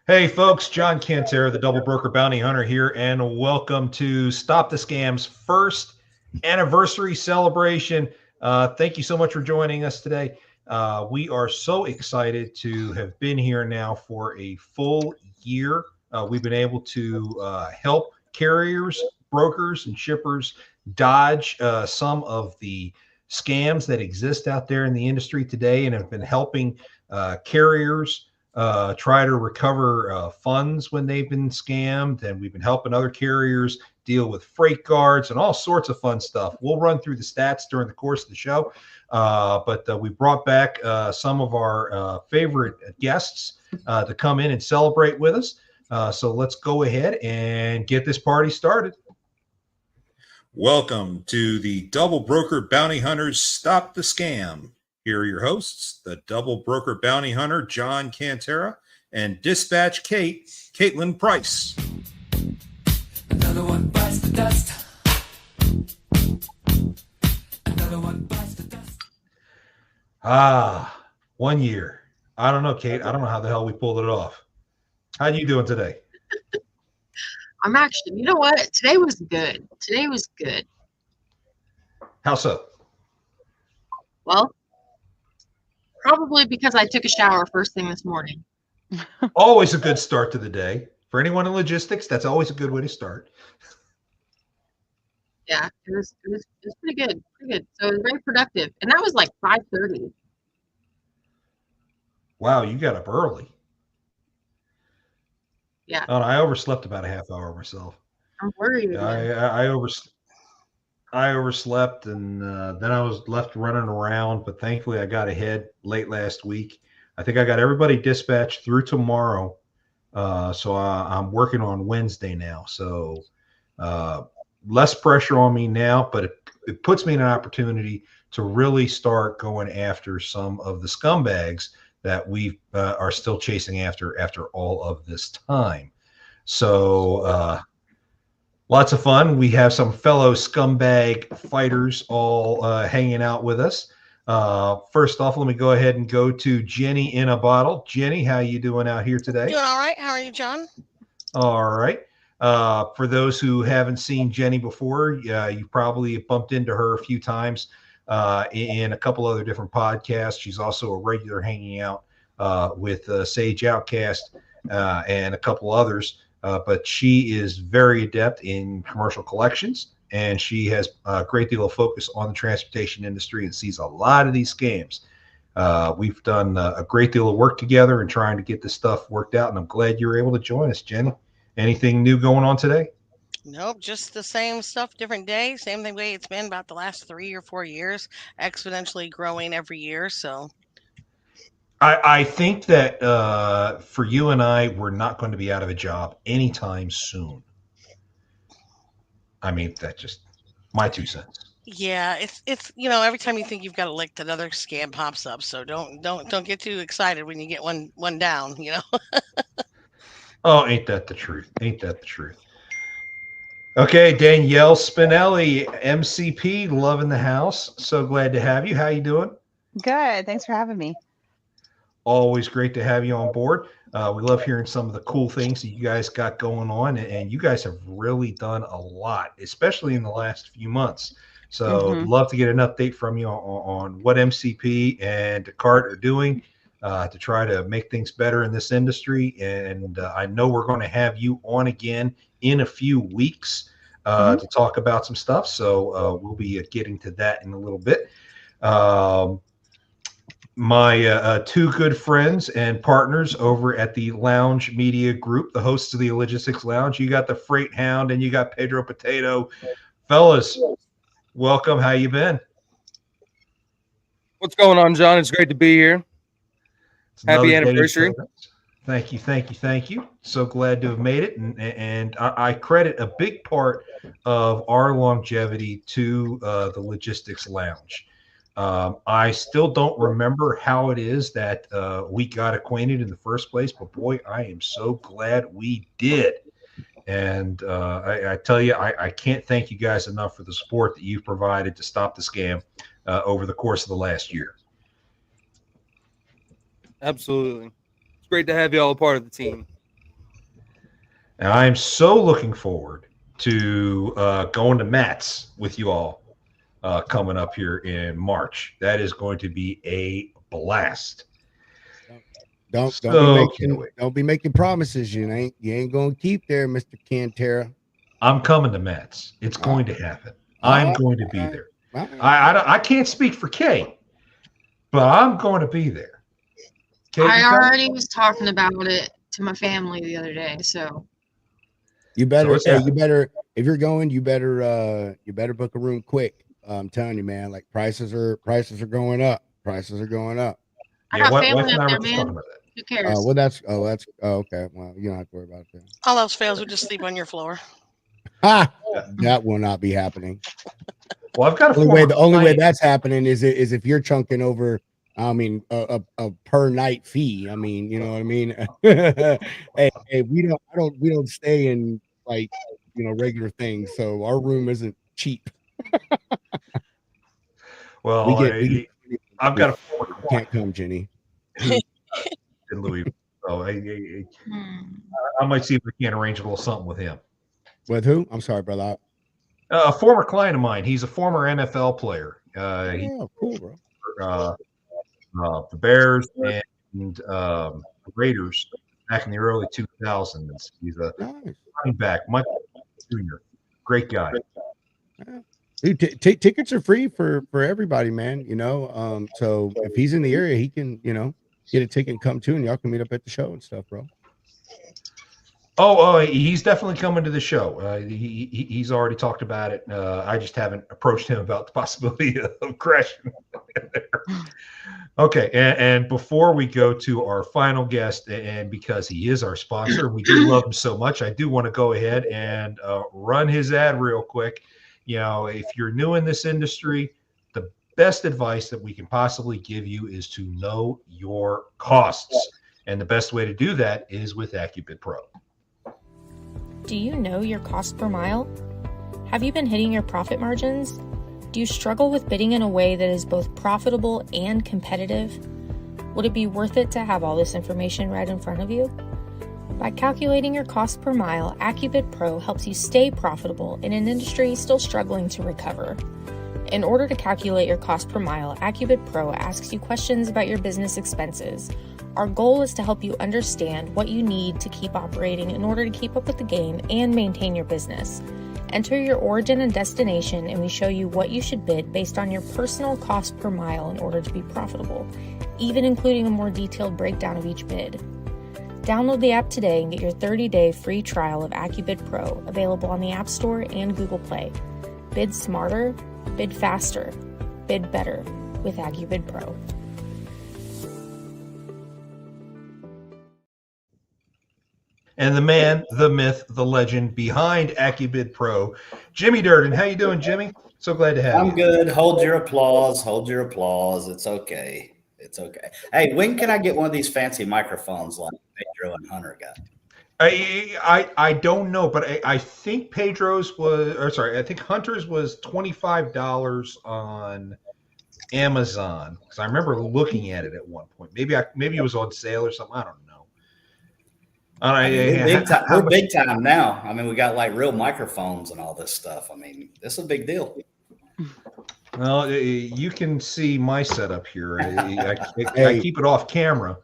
Hey folks, John Cantera, the Double Broker Bounty Hunter here, and welcome to Stop the Scam's first anniversary celebration. Thank you so much for joining us today. We are so excited to have been here now for a full year. We've been able to help carriers, brokers, and shippers dodge some of the scams that exist out there in the industry today, and have been helping carriers try to recover funds when they've been scammed. And we've been helping other carriers deal with freight guards and all sorts of fun stuff. We'll run through the stats during the course of the show. But we brought back some of our favorite guests to come in and celebrate with us. So let's go ahead and get this party started. Welcome to the Double Broker Bounty Hunters Stop the Scam. Here are your hosts, the Double Broker Bounty Hunter, John Cantera, and Dispatch Caitlin Price. Another one bites the dust. Another one bites the dust. 1 year. I don't know, Kate. I don't know how the hell we pulled it off. How you doing today? I'm actually, you know what? Today was good. How so? Well, probably because I took a shower first thing this morning. Always a good start to the day. For anyone in logistics, that's always a good way to start. Yeah, it was pretty good. So it was very productive. And that was like 5:30. Wow, you got up early. Yeah. Oh, I overslept about a half hour myself. I'm worried. I overslept, and then I was left running around. But thankfully, I got ahead late last week. I think I got everybody dispatched through tomorrow. So I'm working on Wednesday now. So less pressure on me now, but it puts me in an opportunity to really start going after some of the scumbags that we are still chasing after all of this time. So lots of fun. We have some fellow scumbag fighters all hanging out with us. First off, let me go ahead and go to Jenny in a bottle. Jenny, how you doing out here today? Doing all right. How are you, John? All right. For those who haven't seen Jenny before, you probably bumped into her a few times in a couple other different podcasts. She's also a regular hanging out with Sage Outcast and a couple others. But she is very adept in commercial collections, and she has a great deal of focus on the transportation industry and sees a lot of these scams. We've done a great deal of work together in trying to get this stuff worked out, and I'm glad you were able to join us, Jenny. Anything new going on today? Nope, just the same stuff, different day, same way it's been about the last 3 or 4 years, exponentially growing every year. So I think that for you and I, we're not going to be out of a job anytime soon. I mean, that's just my 2 cents. yeah, it's every time you think you've got a lick, another scam pops up. So don't get too excited when you get one down. Oh, ain't that the truth? Okay, Danielle Spinelli, MCP, loving the house. So glad to have you. How you doing? Good. Thanks for having me. Always great to have you on board. We love hearing some of the cool things that you guys got going on, and you guys have really done a lot, especially in the last few months. So love to get an update from you on what MCP and Descartes are doing to try to make things better in this industry. And I know we're going to have you on again in a few weeks to talk about some stuff. So we'll be getting to that in a little bit. My 2 good friends and partners over at the Lounge Media Group, the hosts of the Logistics Lounge. You got the Freight Hound and you got Pedro Potato. Fellas, welcome. How you been? What's going on, John? It's great to be here. Happy anniversary. Thank you. So glad to have made it. And I credit a big part of our longevity to the Logistics Lounge. I still don't remember how it is that we got acquainted in the first place, but boy, I am so glad we did. And I tell you, I can't thank you guys enough for the support that you've provided to stop the scam over the course of the last year. Absolutely. It's great to have you all a part of the team. And I am so looking forward to going to Matt's with you all coming up here in March. That is going to be a blast. So can't wait. Don't be making promises you ain't gonna keep there, Mr. Cantera. I'm coming to Matt's. It's going to happen. I'm going to be there. All right. I can't speak for Kay, but I'm going to be there. Kay, I you coming? already was talking about it to my family the other day, so You better, it's happening. you better, if you're going, you better book a room quick. I'm telling you, man, like prices are going up. Prices are going up. I Yeah, got wife family and I up were there, just man. talking about that. Who cares? Well, okay. Well, you don't have to worry about that. All else fails, we just sleep on your floor. Ha! That will not be happening. Well, I've got a The only way client. that's happening is if you're chunking over. I mean, a per night fee. I mean, you know what I mean. hey, we don't stay in like regular things, so our room isn't cheap. Well, I've got a former can't come, Jenny. in Louisville, so I might see if we can arrange a little something with him. With who? I'm sorry, brother. A former client of mine. He's a former NFL player. Cool, bro. The Bears and the Raiders back in the early 2000s. He's a running back, Michael Jr. Great guy. Dude, tickets are free for everybody, man. So if he's in the area, he can get a ticket and come too, and y'all can meet up at the show and stuff, bro. Oh, he's definitely coming to the show. He's already talked about it. I just haven't approached him about the possibility of crashing there. Okay, and before we go to our final guest, and because he is our sponsor, we do love him so much, I do want to go ahead and run his ad real quick. If you're new in this industry, the best advice that we can possibly give you is to know your costs. And the best way to do that is with AccuBid Pro. Do you know your cost per mile? Have you been hitting your profit margins? Do you struggle with bidding in a way that is both profitable and competitive? Would it be worth it to have all this information right in front of you? By calculating your cost per mile, AccuBid Pro helps you stay profitable in an industry still struggling to recover. In order to calculate your cost per mile, AccuBid Pro asks you questions about your business expenses. Our goal is to help you understand what you need to keep operating in order to keep up with the game and maintain your business. Enter your origin and destination, and we show you what you should bid based on your personal cost per mile in order to be profitable, even including a more detailed breakdown of each bid. Download the app today and get your 30-day free trial of AccuBid Pro, available on the App Store and Google Play. Bid smarter, bid faster, bid better with AccuBid Pro. And the man, the myth, the legend behind AccuBid Pro, Jimmy Durden. How you doing, Jimmy? So glad to have you. I'm good. Hold your applause. Hold your applause. It's okay. It's okay. Hey, when can I get one of these fancy microphones like Pedro and Hunter got? I don't know, but I think Pedro's was, or sorry, I think Hunter's was $25 on Amazon, because I remember looking at it at one point. Maybe it was on sale or something. I don't know. We're big time now. I mean, we got like real microphones and all this stuff. I mean, this is a big deal. Well, you can see my setup here. I keep it off camera.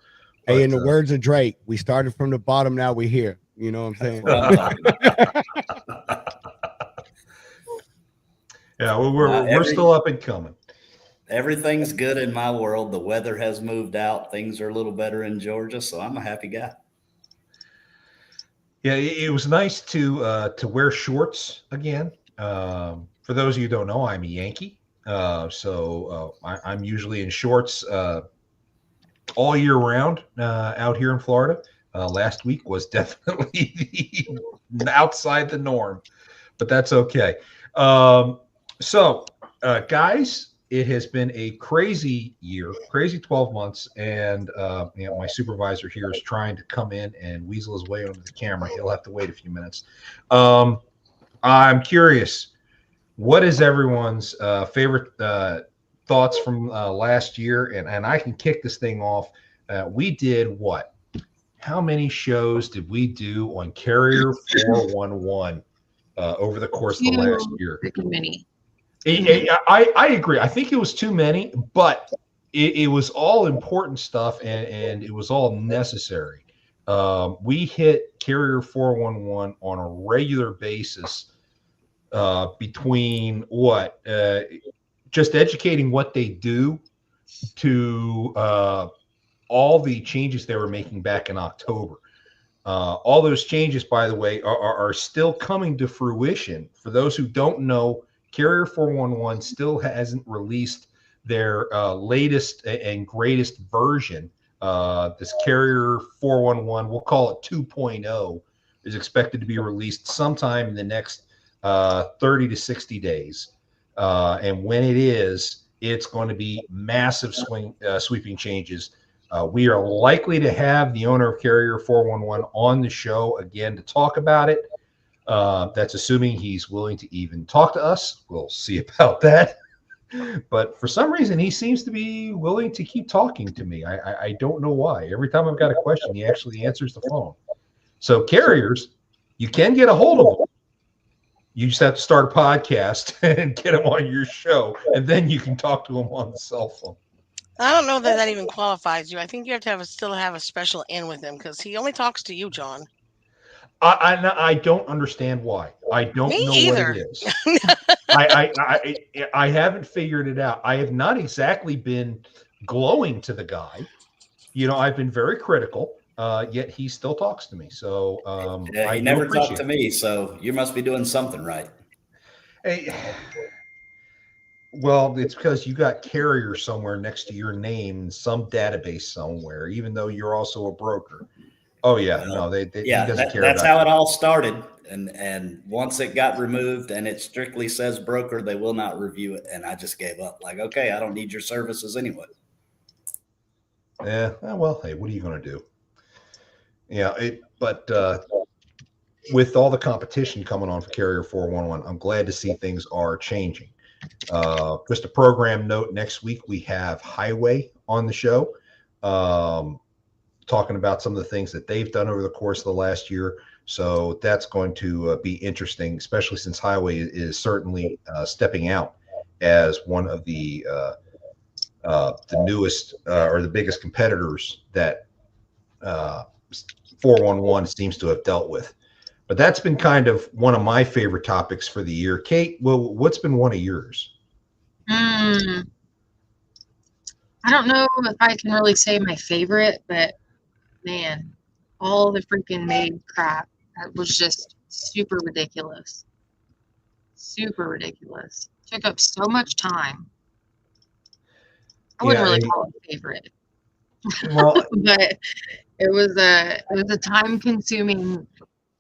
Hey, in the words of Drake, we started from the bottom. Now we're here. You know what I'm saying? Yeah, well, we're still up and coming. Everything's good in my world. The weather has moved out. Things are a little better in Georgia, so I'm a happy guy. Yeah, it was nice to wear shorts again. For those of you who don't know, I'm a Yankee, so I'm usually in shorts all year round out here in Florida. Last week was definitely outside the norm, but that's okay. So, guys, it has been a crazy year, crazy 12 months, and my supervisor here is trying to come in and weasel his way onto the camera. He'll have to wait a few minutes. I'm curious, what is everyone's favorite thoughts from last year? And I can kick this thing off. We did what? how many shows did we do on Carrier 411 over the course of the last year? Freaking many. I agree. I think it was too many, but it was all important stuff, and it was all necessary. We hit Carrier 411 on a regular basis between just educating what they do to all the changes they were making back in October. All those changes, by the way, are still coming to fruition. For those who don't know, Carrier 411 still hasn't released their latest and greatest version. This Carrier 411, we'll call it 2.0, is expected to be released sometime in the next 30 to 60 days. And when it is, it's going to be massive sweeping changes. We are likely to have the owner of Carrier 411 on the show again to talk about it. That's assuming he's willing to even talk to us. We'll see about that. But for some reason, he seems to be willing to keep talking to me. I don't know why. Every time I've got a question, he actually answers the phone. So carriers, you can get a hold of him. You just have to start a podcast and get him on your show, and then you can talk to him on the cell phone. I don't know that even qualifies you. I think you have to still have a special in with him because he only talks to you, John. I don't understand why. I don't Me know either. what it is. I haven't figured it out. I have not exactly been glowing to the guy. I've been very critical, yet he still talks to me. So he never talked to me, so you must be doing something right. Hey, well, it's because you got Carrier somewhere next to your name in some database somewhere, even though you're also a broker. Oh yeah, no, he doesn't care. That's how it all started, and once it got removed and it strictly says broker, they will not review it, and I just gave up. Like, okay, I don't need your services anyway. Yeah, well, hey, what are you going to do? Yeah, but with all the competition coming on for Carrier 411, I'm glad to see things are changing. Just a program note: next week we have Highway on the show. Talking about some of the things that they've done over the course of the last year. So that's going to be interesting, especially since Highway is certainly stepping out as one of the newest or the biggest competitors that 411 seems to have dealt with. But that's been kind of one of my favorite topics for the year. Kate, well, what's been one of yours? I don't know if I can really say my favorite, but man, all the freaking made crap, that was just super ridiculous. Super ridiculous. Took up so much time. I wouldn't really call it a favorite. Well, but it was a time-consuming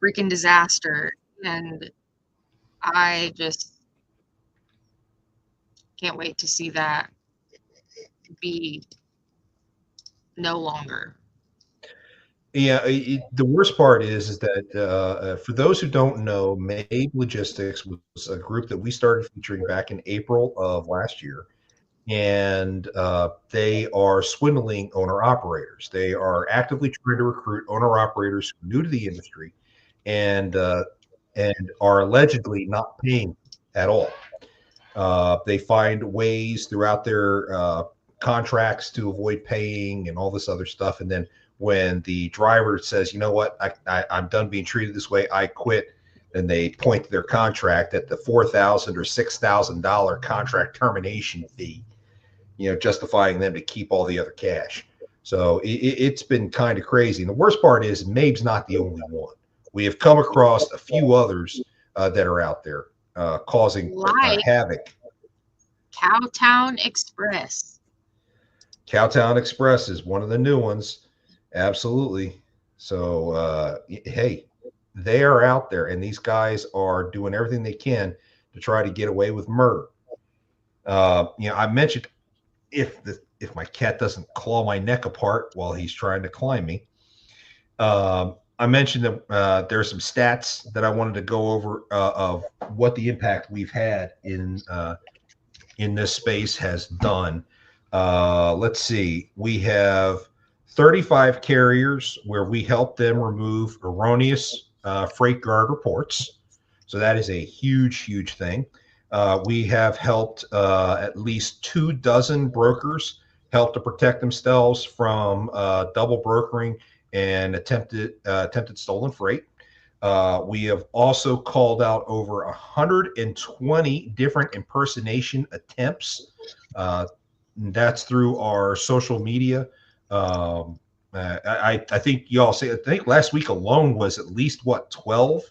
freaking disaster, and I just can't wait to see that be no longer. Yeah, the worst part is that for those who don't know, Mabe Logistics was a group that we started featuring back in April of last year, and they are swindling owner-operators. They are actively trying to recruit owner-operators who are new to the industry and are allegedly not paying at all. They find ways throughout their contracts to avoid paying and all this other stuff, and then when the driver says, you know what, I'm done being treated this way, I quit, and they point to their contract at the $4,000 or $6,000 contract termination fee, justifying them to keep all the other cash. So it's been kind of crazy. And the worst part is Mabe's not the only one. We have come across a few others that are out there causing havoc. Cowtown Express. Cowtown Express is one of the new ones. Absolutely. So, hey, they are out there, and these guys are doing everything they can to try to get away with murder. I mentioned if my cat doesn't claw my neck apart while he's trying to climb me. I mentioned that there's some stats that I wanted to go over of what the impact we've had in this space has done. Let's see. We have 35 carriers where we help them remove erroneous freight guard reports. So that is a huge, huge thing. We have helped at least 24 brokers help to protect themselves from double brokering and attempted stolen freight. We have also called out over 120 different impersonation attempts. That's through our social media. I think y'all say, I think last week alone was at least 12.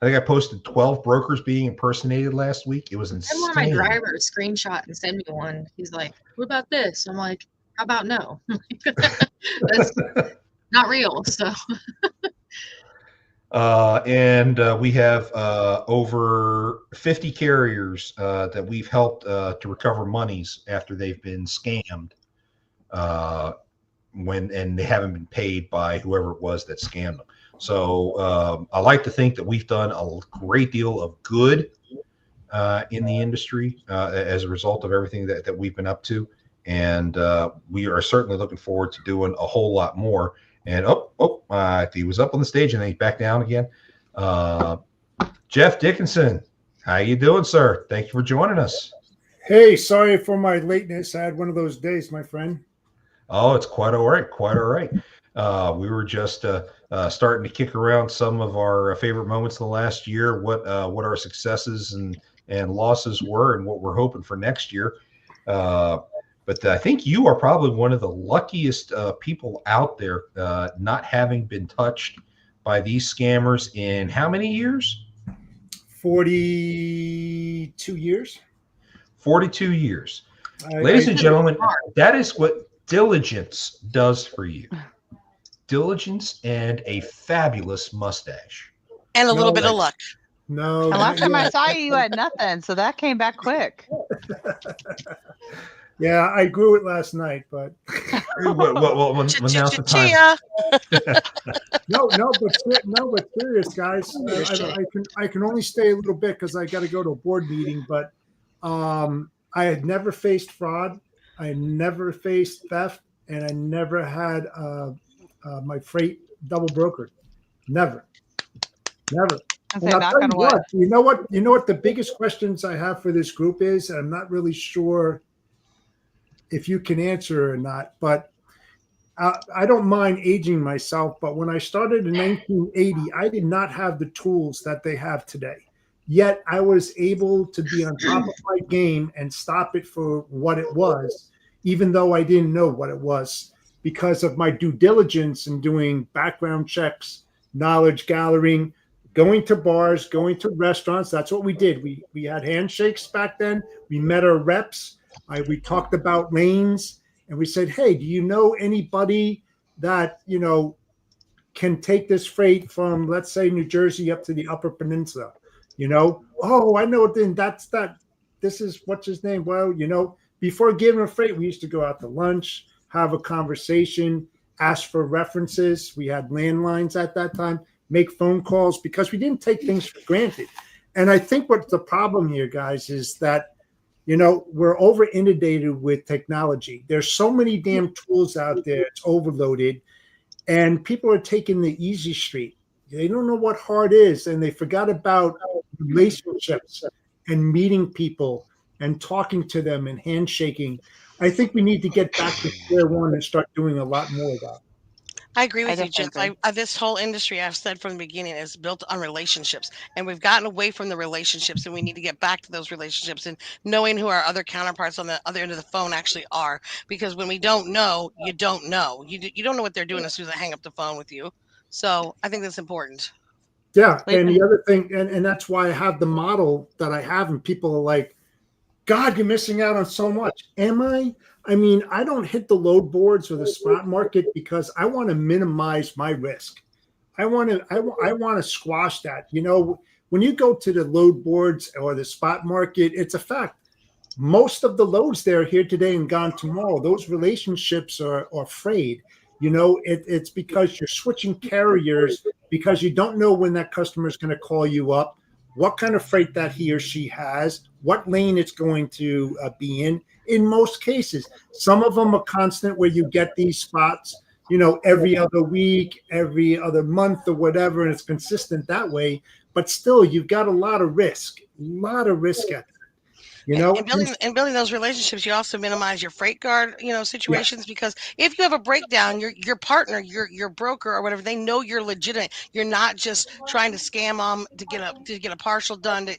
I think I posted 12 brokers being impersonated last week. It was I insane. want my driver to screenshot and send me one. He's like, "What about this?" I'm like, "How about no?" That's not real. So. And we have over 50 carriers that we've helped to recover monies after they've been scammed and they haven't been paid by whoever it was that scammed them. So I like to think that we've done a great deal of good in the industry as a result of everything that we've been up to. And we are certainly looking forward to doing a whole lot more. And he was up on the stage and then he's back down again. Jeff Dickinson, how you doing, sir? Thank you for joining us. Hey, sorry for my lateness. I had one of those days, my friend. Oh, it's quite all right. Quite all right. We were just starting to kick around some of our favorite moments of the last year, what our successes and losses were, and what we're hoping for next year. But I think you are probably one of the luckiest people out there not having been touched by these scammers in how many years? 42 years. 42 years. Ladies and gentlemen, that is what diligence does for you. Diligence and a fabulous mustache. And a little bit of luck. No. The last time I saw you, you had nothing, so that came back quick. Yeah, I grew it last night, but well, now's the time. But serious, guys. I can only stay a little bit because I got to go to a board meeting. But I had never faced fraud, I never faced theft, and I never had my freight double brokered. Never. And I'll tell you what, you know what the biggest questions I have for this group is, and I'm not really sure if you can answer or not, but I don't mind aging myself. But when I started in 1980, I did not have the tools that they have today. Yet I was able to be on top of my game and stop it for what it was, even though I didn't know what it was, because of my due diligence in doing background checks, knowledge gathering, going to bars, going to restaurants. That's what we did. We had handshakes back then. We met our reps. We talked about lanes, and we said, "Hey, do you know anybody that can take this freight from, let's say, New Jersey up to the Upper Peninsula?" Oh, I know. Then that's that. This is what's his name. Well, before giving a freight, we used to go out to lunch, have a conversation, ask for references. We had landlines at that time, make phone calls, because we didn't take things for granted. And I think what the problem here, guys, is that we're over inundated with technology. There's so many damn tools out there. It's overloaded, and people are taking the easy street. They don't know what hard is, and they forgot about relationships and meeting people and talking to them and handshaking. I think we need to get back to square one and start doing a lot more of that. I agree with you, Jeff. This whole industry, I've said from the beginning, is built on relationships, and we've gotten away from the relationships, and we need to get back to those relationships and knowing who our other counterparts on the other end of the phone actually are. Because when we don't know, you don't know. You don't know what they're doing as soon as they hang up the phone with you. So I think that's important. Yeah, and the other thing, and that's why I have the model that I have, and people are like, "God, you're missing out on so much." Am I? I mean, I don't hit the load boards or the spot market because I want to minimize my risk. I want to squash that. When you go to the load boards or the spot market, it's a fact. Most of the loads there are here today and gone tomorrow. Those relationships are frayed. It's because you're switching carriers because you don't know when that customer is going to call you up, what kind of freight that he or she has, what lane it's going to be in most cases. Some of them are constant where you get these spots. every other week, every other month, or whatever, and it's consistent that way. But still, you've got a lot of risk at that. And building those relationships, you also minimize your freight guard, situations, because if you have a breakdown, your partner, your broker or whatever, they know you're legitimate. You're not just trying to scam them to get a partial done,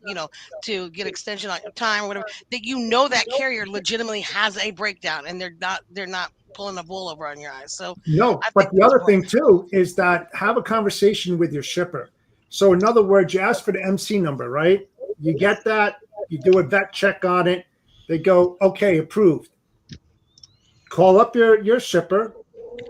to get extension on your time or whatever. That that carrier legitimately has a breakdown, and they're not pulling a wool over on your eyes. So No, I but think the that's other one. thing too is that have a conversation with your shipper. So in other words, you ask for the MC number, right? You get that, you do a vet check on it. They go, okay, approved. Call up your shipper,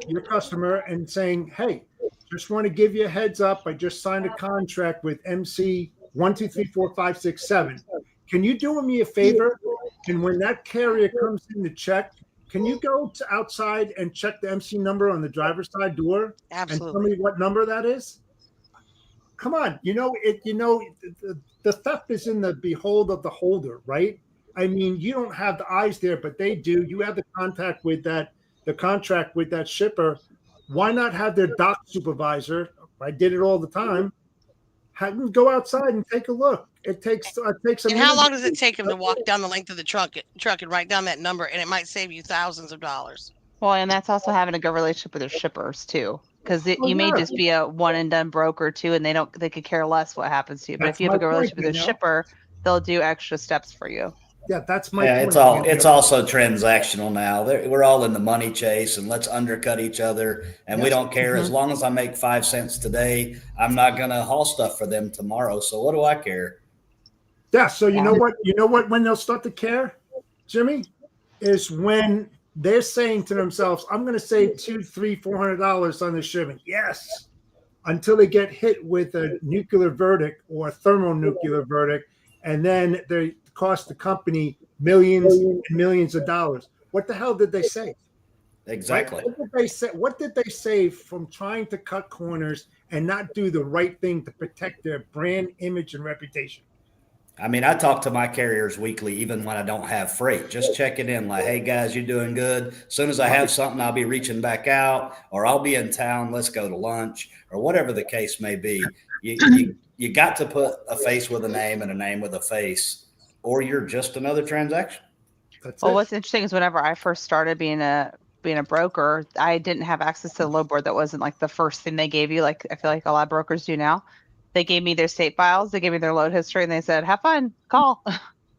your customer, and saying, hey, just want to give you a heads up. I just signed a contract with MC 1, 2, 3, 4, 5, 6, 7. Can you do me a favor? And when that carrier comes in to check, can you go to outside and check the MC number on the driver's side door and tell Absolutely. me what number that is? Come on, the theft is in the behold of the holder, right? I mean, you don't have the eyes there, but they do. You have the contract with that shipper. Why not have their dock supervisor? I did it all the time. Have them go outside and take a look. It takes a And how minute. long does it take them to walk down the length of the truck and write down that number, and it might save you thousands of dollars? Well, and that's also having a good relationship with their shippers too, because Oh, you may yeah. just be a one and done broker too, and they could care less what happens to you. But if That's you have my a good point, relationship with their shipper, they'll do extra steps for you. Yeah, that's my Yeah, point. it's also transactional now. We're all in the money chase, and let's undercut each other. And we Yes. don't care as long as I make 5 cents today. I'm not gonna haul stuff for them tomorrow. So what do I care? Yeah. So you know what? When they'll start to care, Jimmy, is when they're saying to themselves, "I'm going to save $200, $300, $400 on this shipment." Yes, until they get hit with a nuclear verdict or a thermonuclear verdict, and then they cost the company millions and millions of dollars. What the hell did they save? Exactly. Right? What did they save from trying to cut corners and not do the right thing to protect their brand, image, and reputation? I mean, I talk to my carriers weekly, even when I don't have freight, just checking in like, hey guys, you doing good? As soon as I have something, I'll be reaching back out, or I'll be in town. Let's go to lunch, or whatever the case may be. You got to put a face with a name and a name with a face, or you're just another transaction. Well, what's interesting is whenever I first started being a broker, I didn't have access to the load board. That wasn't like the first thing they gave you. Like I feel like a lot of brokers do now. They gave me their state files, they gave me their load history, and they said, "Have fun, call."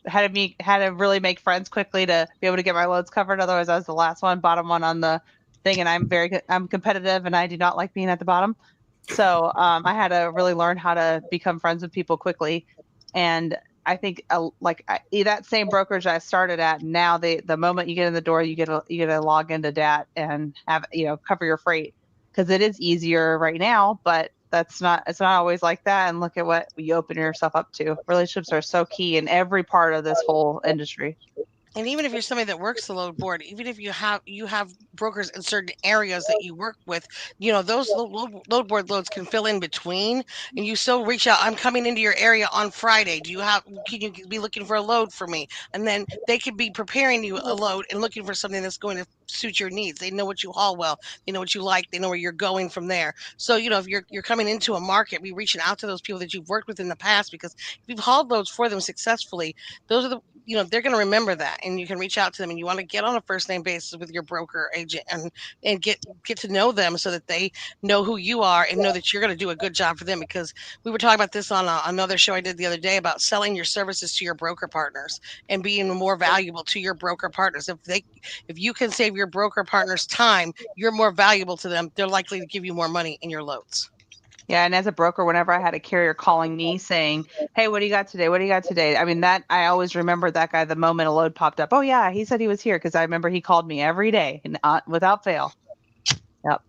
Had to really make friends quickly to be able to get my loads covered. Otherwise, I was the last one, bottom one on the thing, and I'm competitive, and I do not like being at the bottom. So I had to really learn how to become friends with people quickly, and I think that same brokerage I started at, now the moment you get in the door, you get to log into DAT and have cover your freight, because it is easier right now, but it's not always like that. And look at what you open yourself up to. Relationships are so key in every part of this whole industry. And even if you're somebody that works the load board, even if you have brokers in certain areas that you work with, those load board loads can fill in between, and you still reach out. I'm coming into your area on Friday. Can you be looking for a load for me? And then they could be preparing you a load and looking for something that's going to suit your needs. They know what you haul well. They know what you like. They know where you're going from there. So if you're coming into a market, be reaching out to those people that you've worked with in the past, because if you've hauled loads for them successfully, those are they're going to remember that, and you can reach out to them, and you want to get on a first name basis with your broker agent and get to know them, so that they know who you are and know that you're going to do a good job for them. Because we were talking about this on another show I did the other day about selling your services to your broker partners and being more valuable to your broker partners. If you can save your broker partners time, you're more valuable to them. They're likely to give you more money in your loads. Yeah, and as a broker, whenever I had a carrier calling me saying, "Hey, what do you got today? What do you got today?" I mean, that I always remember that guy the moment a load popped up. Oh yeah, he said he was here, because I remember he called me every day and without fail. Yep.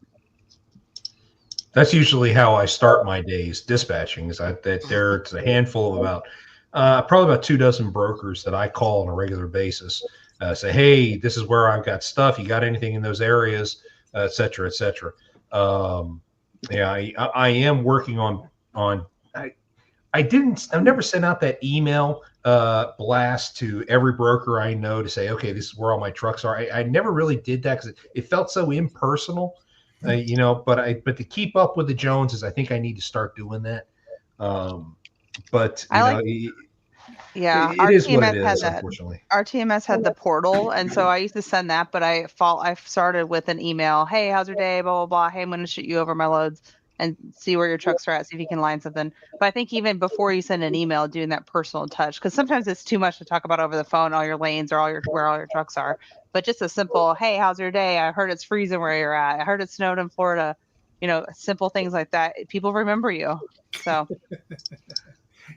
That's usually how I start my days dispatching. Is there's a handful of probably about 24 brokers that I call on a regular basis. Say, hey, this is where I've got stuff. You got anything in those areas, et cetera, et cetera. Yeah, I am working on I've never sent out that email blast to every broker I know to say, okay, this is where all my trucks are. I never really did that because it felt so impersonal. but to keep up with the Joneses, I think I need to start doing that. But Yeah, it our is what it TMS had is, that. unfortunately. Our TMS had the portal, and so I used to send that. But I started with an email. Hey, how's your day? Blah blah blah. Hey, I'm going to shoot you over my loads and see where your trucks are at. See if you can line something. But I think even before you send an email, doing that personal touch, because sometimes it's too much to talk about over the phone. All your lanes or where all your trucks are. But just a simple, hey, how's your day? I heard it's freezing where you're at. I heard it snowed in Florida. Simple things like that. People remember you. So.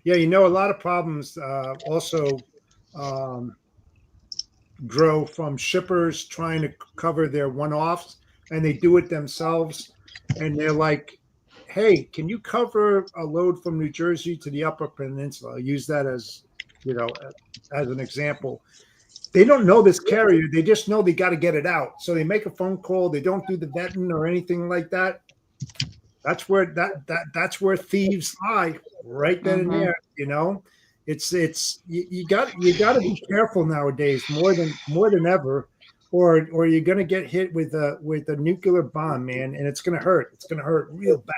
Yeah, a lot of problems also um, grow from shippers trying to cover their one-offs, and they do it themselves. And they're like, "Hey, can you cover a load from New Jersey to the Upper Peninsula?" I'll use that as as an example. They don't know this carrier; they just know they got to get it out. So they make a phone call. They don't do the vetting or anything like that. That's where thieves lie, right then and there. It's you got to be careful nowadays more than ever, or you're gonna get hit with a nuclear bomb, man, and it's gonna hurt. It's gonna hurt real bad,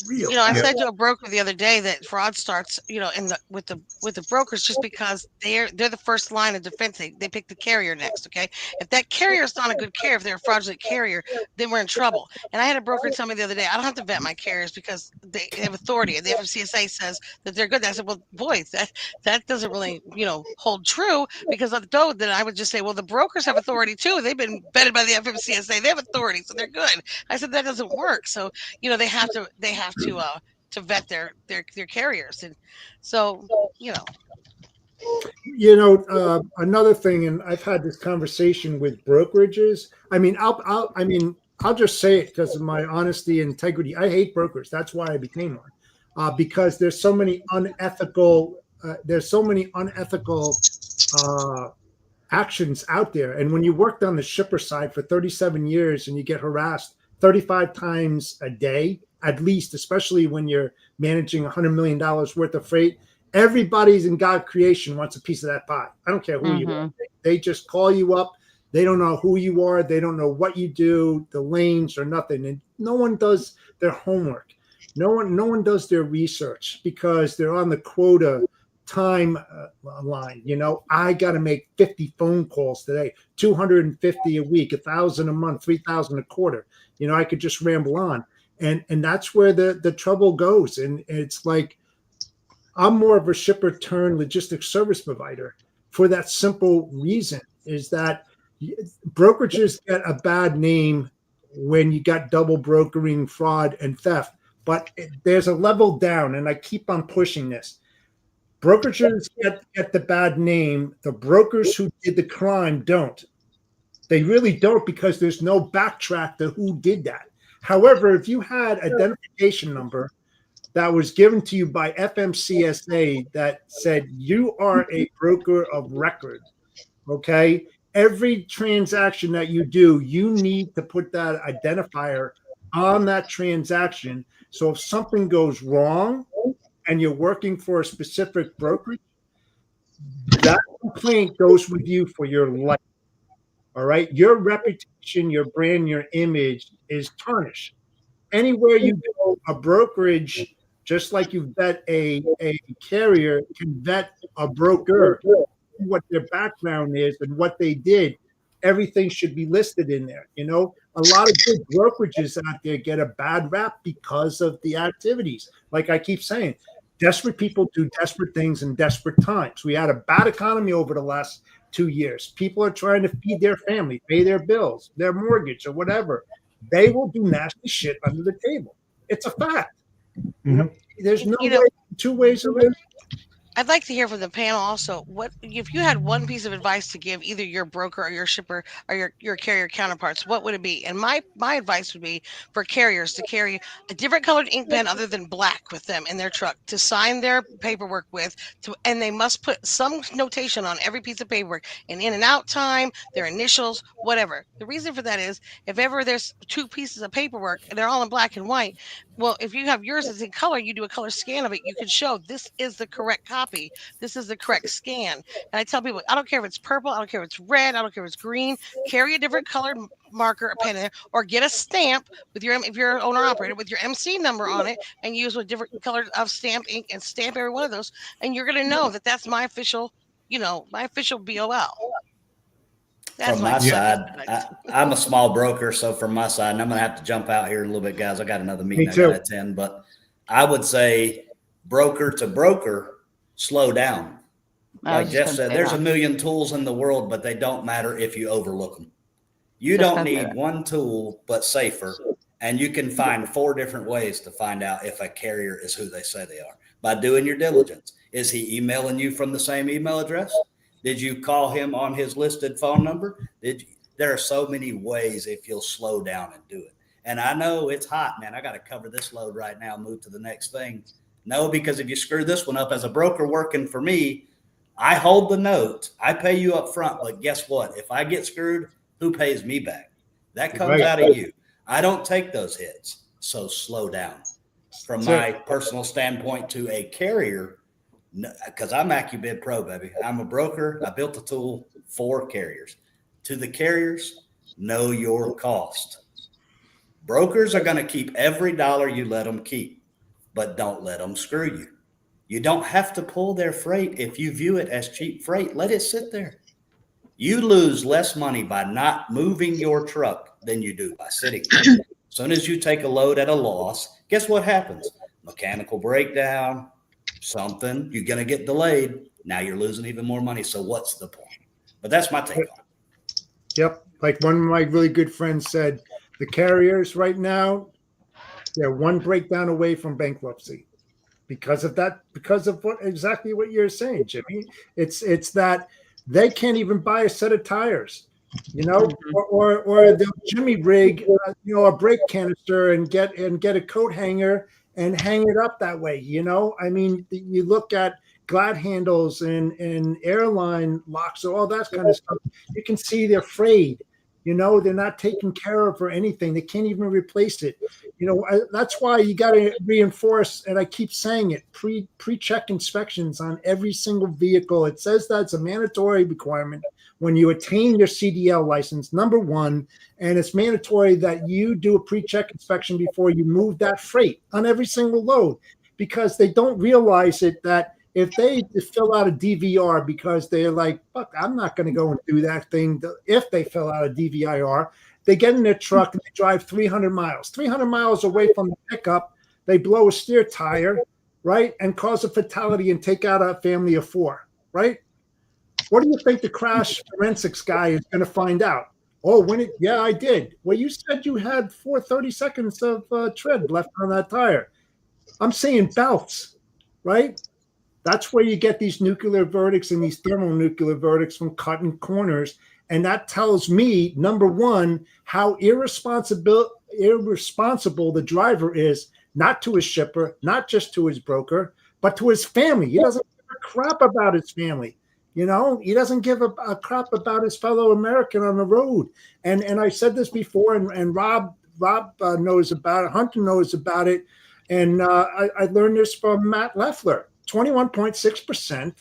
real I bad. said to a broker the other day that fraud starts, in with the brokers just because they're the first line of defense. They pick the carrier next. Okay, if that carrier is not a good carrier, if they're a fraudulent carrier, then we're in trouble. And I had a broker tell me the other day, I don't have to vet my carriers because they have authority, and the FMCSA says that they're good. And I said, well, boy, that doesn't really hold true, because though then I would just say, well, the brokers have authority too. They've been vetted by the FMCSA. They have authority, so they're good. I said that doesn't work. So they have to vet their carriers, and so Another thing, and I've had this conversation with brokerages. I'll just say it because of my honesty and integrity. I hate brokers. That's why I became one, because there's so many unethical. Uh, actions out there. And when you worked on the shipper side for 37 years and you get harassed 35 times a day, at least, especially when you're managing $100 million worth of freight, everybody's in God creation wants a piece of that pie. I don't care who you are. They just call you up. They don't know who you are. They don't know what you do, the lanes or nothing. And no one does their homework. No one does their research because they're on the quota time line. I got to make 50 phone calls today, 250 a week, 1,000 a month, 3,000 a quarter. I could just ramble on, and that's where the trouble goes. And it's like, I'm more of a shipper turn logistics service provider for that simple reason, is that brokerages get a bad name when you got double brokering, fraud, and theft. But there's a level down, and I keep on pushing this. Brokerages get the bad name. The brokers who did the crime don't. They really don't, because there's no backtrack to who did that. However, if you had identification number that was given to you by FMCSA that said you are a broker of record, okay, every transaction that you do, you need to put that identifier on that transaction. So if something goes wrong and you're working for a specific brokerage, that complaint goes with you for your life. All right. Your reputation, your brand, your image is tarnished. Anywhere you go, a brokerage, just like you vet a carrier, can vet a broker, what their background is and what they did. Everything should be listed in there. A lot of good brokerages out there get a bad rap because of the activities. Like I keep saying, desperate people do desperate things in desperate times. We had a bad economy over the last 2 years. People are trying to feed their family, pay their bills, their mortgage, or whatever. They will do nasty shit under the table. It's a fact. There's no way, two ways around it. I'd like to hear from the panel also. What if you had one piece of advice to give either your broker or your shipper or your carrier counterparts? What would it be? And my advice would be for carriers to carry a different colored ink pen other than black with them in their truck to sign their paperwork with. And they must put some notation on every piece of paperwork, an in and out time, their initials, whatever. The reason for that is if ever there's two pieces of paperwork and they're all in black and white, well, if you have yours as in color, you do a color scan of it. You can show this is the correct copy. This is the correct scan. And I tell people, I don't care if it's purple. I don't care if it's red. I don't care if it's green. Carry a different colored marker, a pen, or get a stamp with your, if you're an owner operator, with your MC number on it, and use with different colors of stamp ink and stamp every one of those, and you're going to know that that's my official, my official BOL. From my side, I'm a small broker, so from my side, and I'm going to have to jump out here in a little bit, guys. I got another meeting I got to attend, but I would say broker to broker, slow down. Like Jeff said, there's a million tools in the world, but they don't matter if you overlook them. You don't need one tool, but safer, and you can find 4 different ways to find out if a carrier is who they say they are by doing your diligence. Is he emailing you from the same email address? Did you call him on his listed phone number? There are so many ways if you'll slow down and do it. And I know it's hot, man. I got to cover this load right now, move to the next thing. No, because if you screw this one up as a broker working for me, I hold the note. I pay you up front, but guess what? If I get screwed, who pays me back? That comes out of you. I don't take those hits. So slow down. From my personal standpoint to a carrier, because I'm AccuBid Pro, baby. I'm a broker. I built a tool for carriers. To the carriers, know your cost. Brokers are going to keep every dollar you let them keep, but don't let them screw you. You don't have to pull their freight if you view it as cheap freight. Let it sit there. You lose less money by not moving your truck than you do by sitting there. As soon as you take a load at a loss, guess what happens? Mechanical breakdown, something, you're going to get delayed. Now you're losing even more money. So what's the point? But that's my take on it. Yep. Like one of my really good friends said, the carriers right now, they're one breakdown away from bankruptcy because of that, because of exactly what you're saying, Jimmy. It's that they can't even buy a set of tires, or they'll Jimmy rig, a brake canister and get a coat hanger and hang it up that way. I mean, you look at glad handles and airline locks or all that kind of stuff. You can see they're frayed. They're not taken care of or anything. They can't even replace it. That's why you got to reinforce, and I keep saying it, pre-check inspections on every single vehicle. It says that's a mandatory requirement when you attain your CDL license, number one, and it's mandatory that you do a pre-check inspection before you move that freight on every single load, because they don't realize it that if they fill out a DVR because they're like, fuck, I'm not going to go and do that thing. If they fill out a DVIR, they get in their truck and they drive 300 miles away from the pickup. They blow a steer tire, right? And cause a fatality and take out a family of 4, right? What do you think the crash forensics guy is going to find out? Oh, yeah, I did. Well, you said you had 30 seconds of tread left on that tire. I'm saying belts, right? That's where you get these nuclear verdicts and these thermonuclear verdicts from cutting corners. And that tells me, number one, how irresponsible the driver is, not to his shipper, not just to his broker, but to his family. He doesn't give a crap about his family. He doesn't give a crap about his fellow American on the road. And I said this before, and Rob knows about it. Hunter knows about it. And I learned this from Matt Leffler. 21.6%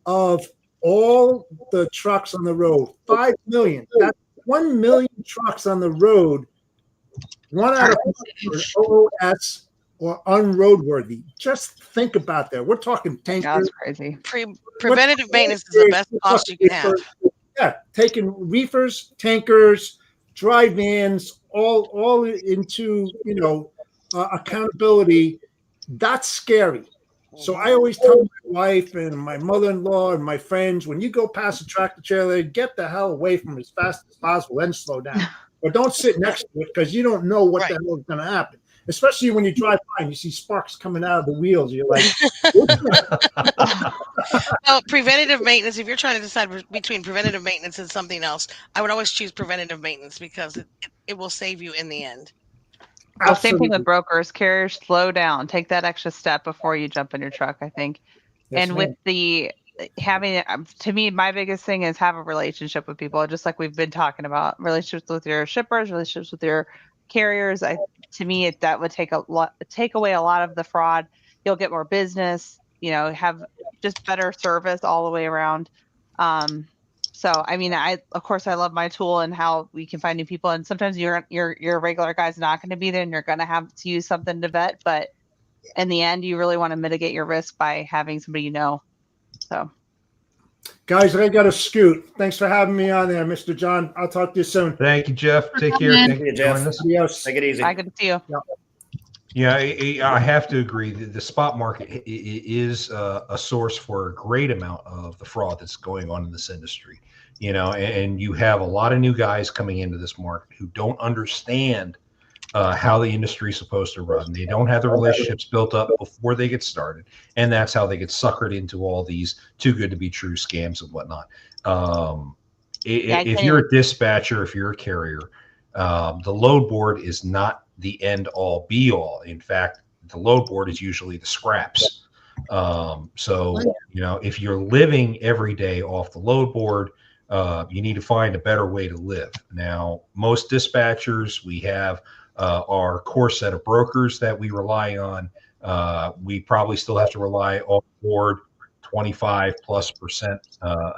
of all the trucks on the road, 5 million. That's 1 million trucks on the road. 1 out of 4 OOS or unroadworthy. Just think about that. We're talking tankers. That's crazy. Preventative maintenance is the best cost you can have. Yeah, taking reefers, tankers, dry vans, all into accountability. That's scary. So I always tell my wife and my mother-in-law and my friends, when you go past a tractor trailer, get the hell away from it as fast as possible, then slow down. But don't sit next to it because you don't know what the hell is going to happen. Especially when you drive by and you see sparks coming out of the wheels. You're like, well, preventative maintenance, if you're trying to decide between preventative maintenance and something else, I would always choose preventative maintenance because it will save you in the end. Well, same thing with brokers. Carriers, slow down. Take that extra step before you jump in your truck, I think. Yes, and with the having, to me, my biggest thing is have a relationship with people, just like we've been talking about. Relationships with your shippers, relationships with your carriers. To me, that would take away a lot of the fraud. You'll get more business. Have just better service all the way around. So, I mean, of course I love my tool and how we can find new people. And sometimes your regular guy's not going to be there and you're going to have to use something to vet. But in the end, you really want to mitigate your risk by having somebody you know. So, guys, I got to scoot. Thanks for having me on there, Mr. John. I'll talk to you soon. Thank you, Jeff. Take care. coming. Thank you, Jeff. Adios. Take it easy. I good to see you. Yeah, I have to agree. The spot market is a source for a great amount of the fraud that's going on in this industry. You know, and you have a lot of new guys coming into this market who don't understand how the industry is supposed to run. They don't have the relationships built up before they get started, and that's how they get suckered into all these too good to be true scams and whatnot. If you're a dispatcher, if you're a carrier, the load board is not the end all be all. In fact, the load board is usually the scraps. So, you know, if you're living every day off the load board, you need to find a better way to live. Now, most dispatchers, we have our core set of brokers that we rely on. We probably still have to rely on board 25+%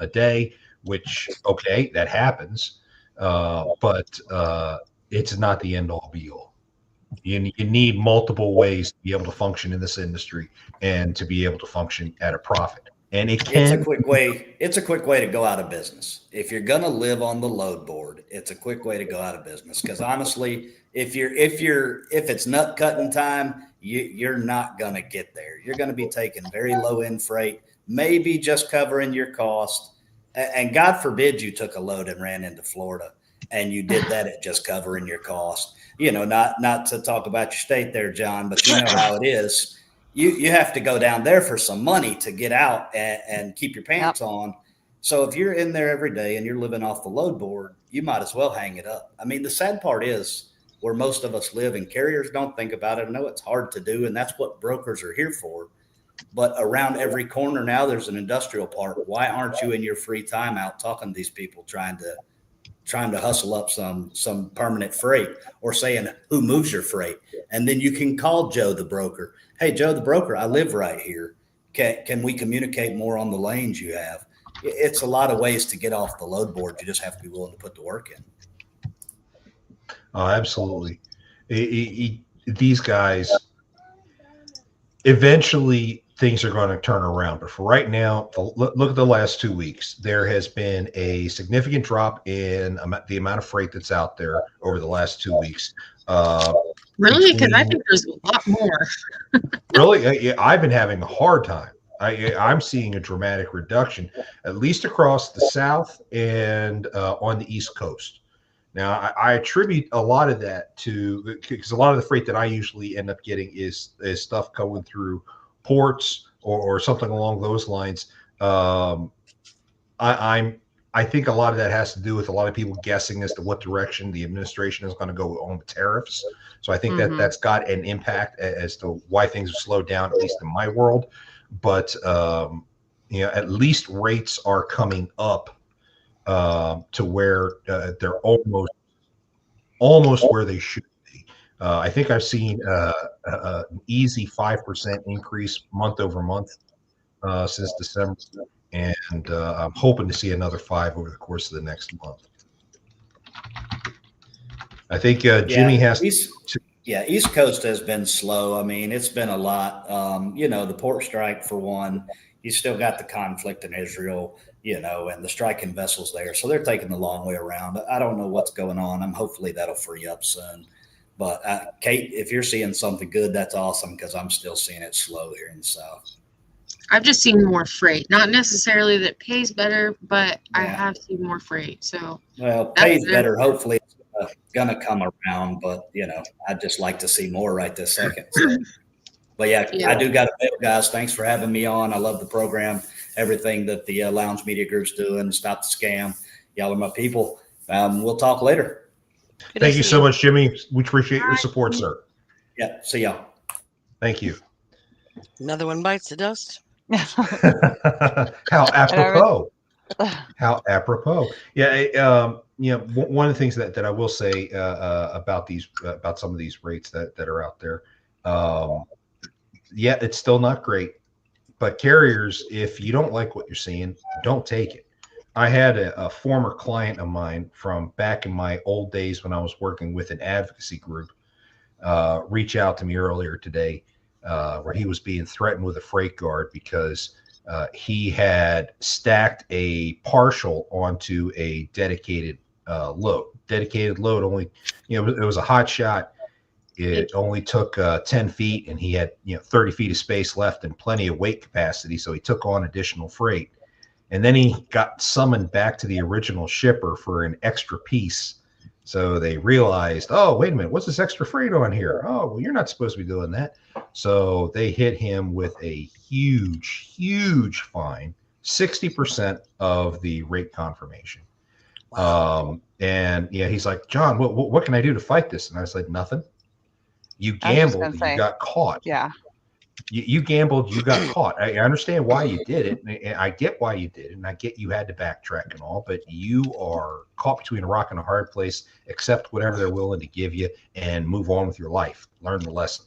a day, which, okay, that happens. But it's not the end all be all. You need multiple ways to be able to function in this industry and to be able to function at a profit. And it's a quick way to go out of business. If you're going to live on the load board, it's a quick way to go out of business. Because honestly, if it's nut cutting time, you're not going to get there. You're going to be taking very low end freight, maybe just covering your cost. And God forbid you took a load and ran into Florida and you did that at just covering your cost. You know, not to talk about your state there, John, but you know how it is. You have to go down there for some money to get out and keep your pants on. So if you're in there every day and you're living off the load board, you might as well hang it up. I mean, the sad part is where most of us live and carriers don't think about it. I know it's hard to do, and that's what brokers are here for. But around every corner now, there's an industrial park. Why aren't you in your free time out talking to these people, trying to hustle up some permanent freight, or saying who moves your freight? And then you can call Joe the broker. Hey, Joe the broker, I live right here. Can we communicate more on the lanes you have? It's a lot of ways to get off the load board. You just have to be willing to put the work in. Oh, absolutely. These guys, eventually things are going to turn around. But for right now, look at the last 2 weeks. There has been a significant drop in the amount of freight that's out there over the last 2 weeks. Really? Because I think there's a lot more. Really? I've been having a hard time. I'm seeing a dramatic reduction, at least across the South and on the East Coast. Now, I attribute a lot of that to, because a lot of the freight that I usually end up getting is stuff going through ports or something along those lines. I think a lot of that has to do with a lot of people guessing as to what direction the administration is going to go on with tariffs. So I think that's got an impact as to why things are slowed down, at least in my world. But you know, at least rates are coming up to where they're almost where they should be. I think I've seen an easy 5% increase month over month since December, and I'm hoping to see another 5 over the course of the next month. I think Jimmy has East Coast has been slow. I mean, it's been a lot. You know, the port strike for one. You still got the conflict in Israel, you know, and the striking vessels there. So they're taking the long way around. I don't know what's going on. Hopefully that'll free up soon. But Kate, if you're seeing something good, that's awesome, because I'm still seeing it slow here in the South. I've just seen more freight. Not necessarily that pays better, but I have seen more freight. So pays better. Hopefully it's gonna come around, but you know, I'd just like to see more right this second. So. But yeah, I do got to bail, guys. Thanks for having me on. I love the program, everything that the Lounge Media Group's doing. Stop the scam. Y'all are my people. We'll talk later. Thank you so much, Jimmy. We appreciate your support, sir. Yeah. See y'all. Thank you. Another one bites the dust. How apropos. How apropos. Yeah. You know, one of the things that I will say about some of these rates that are out there. Yeah, it's still not great, but carriers, if you don't like what you're seeing, don't take it. I had a former client of mine from back in my old days when I was working with an advocacy group reach out to me earlier today, where he was being threatened with a freight guard because he had stacked a partial onto a dedicated load. Dedicated load only, it was a hot shot. It only took 10 feet, and he had 30 feet of space left and plenty of weight capacity. So he took on additional freight, and then he got summoned back to the original shipper for an extra piece. So they realized, oh, wait a minute, what's this extra freight on here? Oh, well, you're not supposed to be doing that. So they hit him with a huge fine, 60% of the rate confirmation. Wow. And he's like, John, what can I do to fight this? And I was like, nothing. You gambled, you got caught. Yeah. You gambled, you got caught. I understand why you did it, and I get why you did it, and I get you had to backtrack and all, but you are caught between a rock and a hard place. Accept whatever they're willing to give you and move on with your life. Learn the lesson.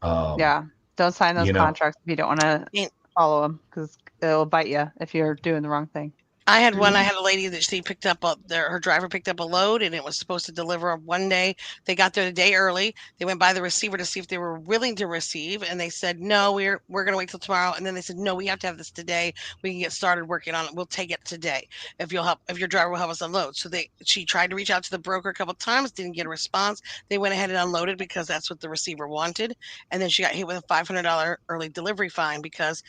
Yeah. Don't sign those contracts if you don't want to follow them, because it'll bite you if you're doing the wrong thing. I had a lady that she picked up her driver picked up a load, and it was supposed to deliver one day. They got there the day early. They went by the receiver to see if they were willing to receive, and they said, no, we're going to wait till tomorrow. And then they said, no, we have to have this today. We can get started working on it. We'll take it today if your driver will help us unload. So she tried to reach out to the broker a couple of times, didn't get a response. They went ahead and unloaded because that's what the receiver wanted. And then she got hit with a $500 early delivery fine because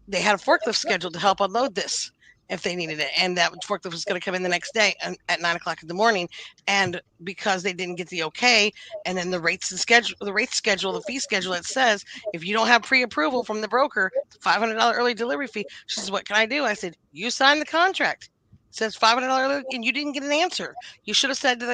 they had a forklift scheduled to help unload this if they needed it, and that forklift was going to come in the next day at 9 o'clock in the morning. And because they didn't get the okay, and then the fee schedule, it says if you don't have pre-approval from the broker, $500 early delivery fee. She says, what can I do? I said, you signed the contract. It says $500 and you didn't get an answer. You should have said to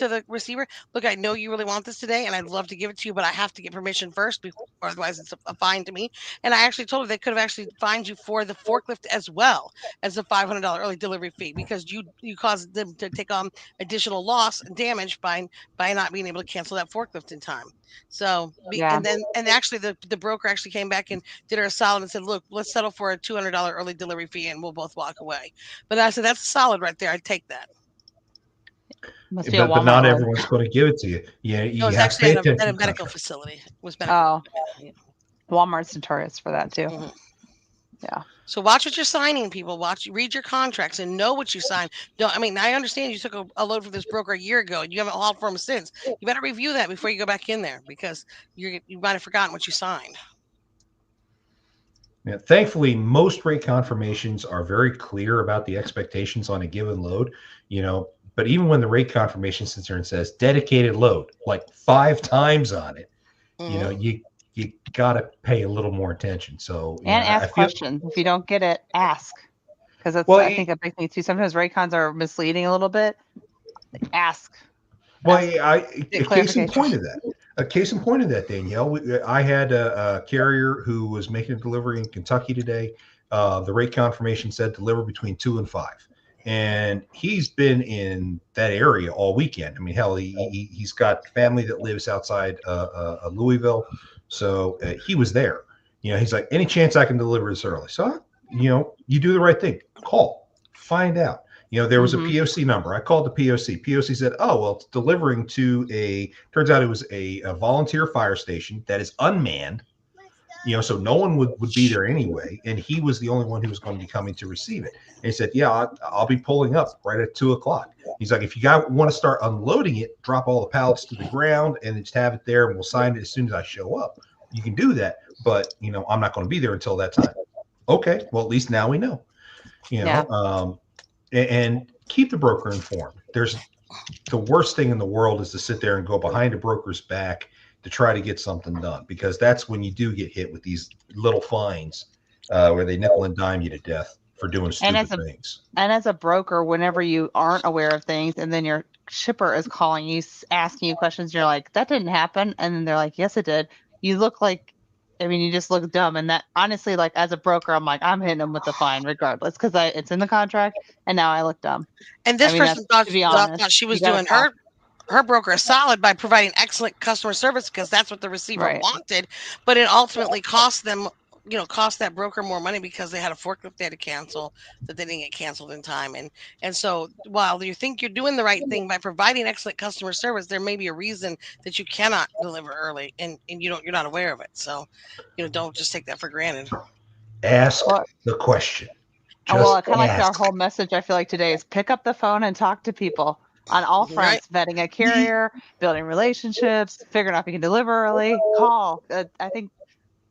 the receiver, look, I know you really want this today, and I'd love to give it to you, but I have to get permission first, or otherwise it's a fine to me. And I actually told her they could have actually fined you for the forklift as well as a $500 early delivery fee, because you caused them to take on additional loss and damage by not being able to cancel that forklift in time. So and actually the broker actually came back and did her a solid and said, look, let's settle for a $200 early delivery fee and we'll both walk away. But I said, that's solid right there. I'd take that. But not everyone's going to give it to you. Yeah, you have to pay attention at a medical facility. It was medical. Oh, Walmart's notorious for that too. Mm-hmm. Yeah. So watch what you're signing, people. Read your contracts and know what you sign. I understand you took a load from this broker a year ago and you haven't hauled for them since. You better review that before you go back in there, because you might have forgotten what you signed. Yeah, thankfully, most rate confirmations are very clear about the expectations on a given load, but even when the rate confirmation sits there and says dedicated load, like 5 times on it, you got to pay a little more attention. So ask questions. If you don't get it, ask, because that's I think a big thing too. Sometimes rate cons are misleading a little bit. Ask. Well, a case in point of that, Danielle. I had a carrier who was making a delivery in Kentucky today. The rate confirmation said deliver between 2 and 5. And he's been in that area all weekend. I mean, hell, he's got family that lives outside Louisville. So he was there. He's like, any chance I can deliver this early? So, you do the right thing. Call, find out. There was a POC number. I called the POC. POC said, oh, well, it's delivering to turns out it was a volunteer fire station that is unmanned. So no one would be there anyway. And he was the only one who was going to be coming to receive it. And he said, yeah, I'll be pulling up right at 2 o'clock. He's like, if you want to start unloading it, drop all the pallets to the ground and just have it there, and we'll sign it as soon as I show up. You can do that. But, I'm not going to be there until that time. Okay. Well, at least now we know, and keep the broker informed. The worst thing in the world is to sit there and go behind a broker's back to try to get something done, because that's when you do get hit with these little fines where they nickel and dime you to death for doing stupid things. And as a broker, whenever you aren't aware of things and then your shipper is calling you, asking you questions, you're like, that didn't happen. And then they're like, yes, it did. You look like, you just look dumb. And that, honestly, like, as a broker, I'm like, I'm hitting them with the fine regardless, because it's in the contract, and now I look dumb. And this person thought she was doing her broker a solid by providing excellent customer service, because that's what the receiver wanted. But it ultimately cost them cost that broker more money because they had a forklift they had to cancel that they didn't get canceled in time. And so while you think you're doing the right thing by providing excellent customer service, there may be a reason that you cannot deliver early and you're not aware of it. So, don't just take that for granted. Ask the question. Well, Just kind of like our ask. whole message, I feel like today is pick up the phone and talk to people on all fronts, vetting a carrier, building relationships, figuring out if you can deliver early, call. I think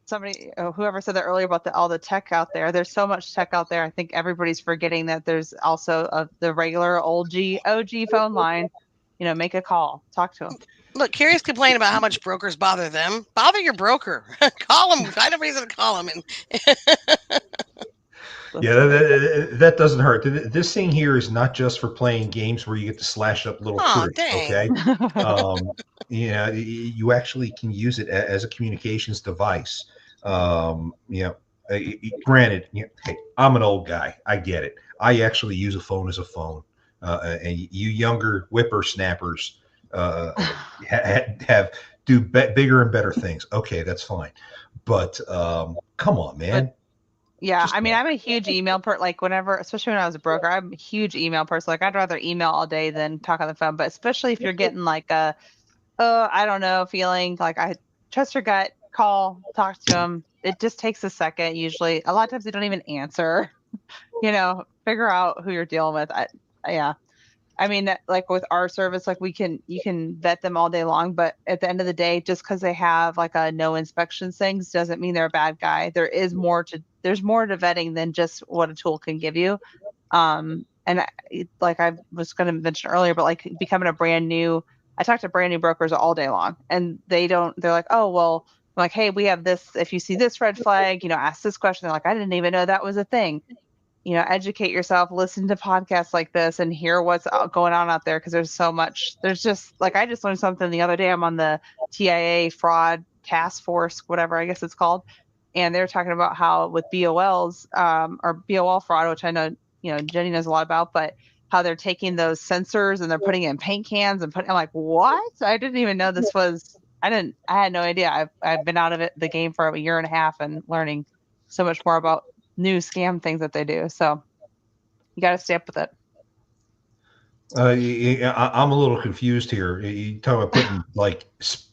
somebody, whoever said that earlier about all the tech out there, there's so much tech out there. I think everybody's forgetting that there's also the regular OG phone line. Make a call, talk to them. Look, carriers complain about how much brokers bother them. Bother your broker. Call them. Find a reason to call them. Yeah, that doesn't hurt. This thing here is not just for playing games where you get to slash up little critters. Okay, you actually can use it as a communications device. Granted, hey, I'm an old guy. I get it. I actually use a phone as a phone, and you younger whippersnappers do bigger and better things. Okay, that's fine, but come on, man. Yeah, I mean, I'm a huge email person. Like whenever, especially when I was a broker, I'm a huge email person. Like I'd rather email all day than talk on the phone. But especially if you're getting like I don't know, feeling like I trust your gut, call, talk to them. It just takes a second. Usually, a lot of times they don't even answer. Figure out who you're dealing with. I mean, like with our service, like you can vet them all day long, but at the end of the day, just because they have like a no inspections things doesn't mean they're a bad guy. There's more to vetting than just what a tool can give you. Like I was going to mention earlier, but like becoming I talk to brand new brokers all day long, and they're like, oh, well, I'm like, hey, we have this. If you see this red flag, ask this question. They're like, I didn't even know that was a thing. Educate yourself, listen to podcasts like this and hear what's going on out there. Cause there's so much, I just learned something the other day. I'm on the TIA fraud task force, whatever I guess it's called. And they're talking about how with BOLs, or BOL fraud, which I know, Jenny knows a lot about, but how they're taking those sensors and they're putting it in paint cans and I'm like, what? I didn't even know this was, I had no idea. I've been out of the game for a year and a half and learning so much more about new scam things that they do. So you got to stay up with it. I'm a little confused here. You talking about putting like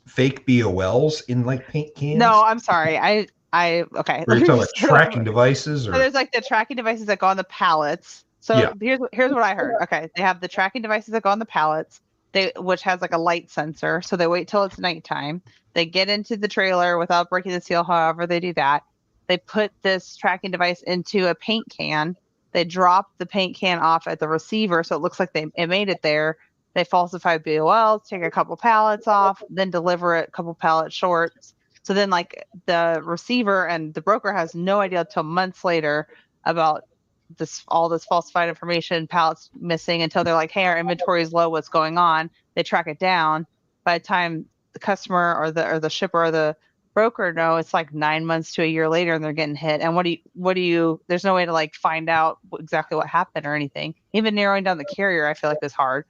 fake BOLs in like paint cans? No, I'm sorry. Okay. Or you're talking about tracking devices? Or? So there's like the tracking devices that go on the pallets. So here's what I heard. Okay. They have the tracking devices that go on the pallets, which has like a light sensor. So they wait till it's nighttime. They get into the trailer without breaking the seal. However they do that. They put this tracking device into a paint can. They drop the paint can off at the receiver, so it looks like it made it there. They falsify BOLs, take a couple pallets off, then deliver it a couple pallets short. So then, like, the receiver and the broker has no idea until months later about all this falsified information, pallets missing, until they're like, hey, our inventory is low, what's going on? They track it down. By the time the customer or the shipper or the broker know, it's like 9 months to a year later and they're getting hit. And what do you there's no way to like find out exactly what happened or anything. Even narrowing down the carrier, I feel like is hard.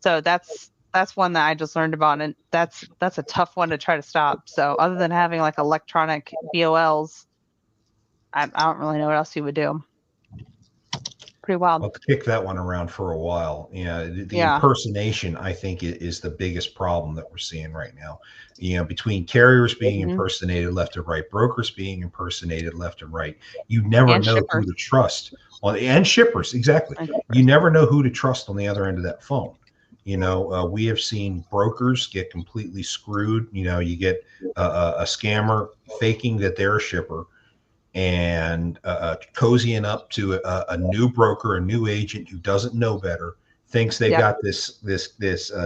So that's one that I just learned about, and that's a tough one to try to stop. So other than having like electronic BOLs, I don't really know what else you would do. Pretty wild. I'll kick that one around for a while. The impersonation, I think, is the biggest problem that we're seeing right now. Between carriers being impersonated left and right, brokers being impersonated left and right, you never know who to trust. And shippers, exactly. You never know who to trust on the other end of that phone. We have seen brokers get completely screwed. You get a scammer faking that they're a shipper and cozying up to a new broker, a new agent who doesn't know better, thinks they've got this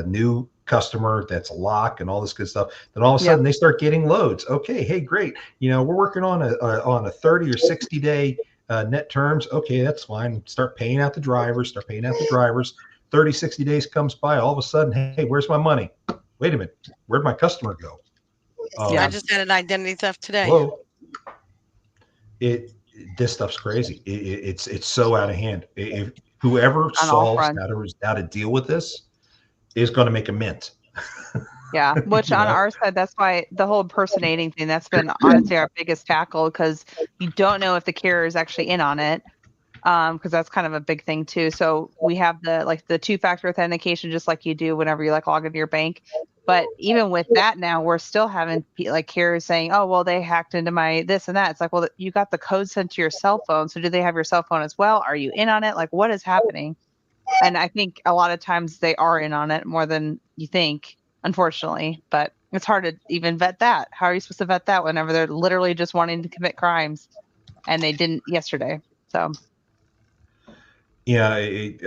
new customer that's a lock and all this good stuff. Then all of a sudden they start getting loads. Okay, hey, great. We're working on a 30 or 60 day net terms. Okay, that's fine. Start paying out the drivers. 30, 60 days comes by. All of a sudden, hey, where's my money? Wait a minute. Where'd my customer go? I just had an identity theft today. Whoa. This stuff's crazy. It's so out of hand. If whoever solves how to deal with this is going to make a mint. Yeah, which You on know? our side, that's why the whole impersonating thing, that's been honestly our biggest tackle because you don't know if the carrier is actually in on it. Because that's kind of a big thing too. So we have the two-factor authentication, just like you do whenever you like log into your bank. But even with that now, we're still having like carriers saying, "Oh, well, they hacked into my this and that." It's like, well, you got the code sent to your cell phone, so do they have your cell phone as well? Are you in on it? Like, what is happening? And I think a lot of times they are in on it more than you think, unfortunately. But it's hard to even vet that. How are you supposed to vet that whenever they're literally just wanting to commit crimes and they didn't yesterday? So. Yeah,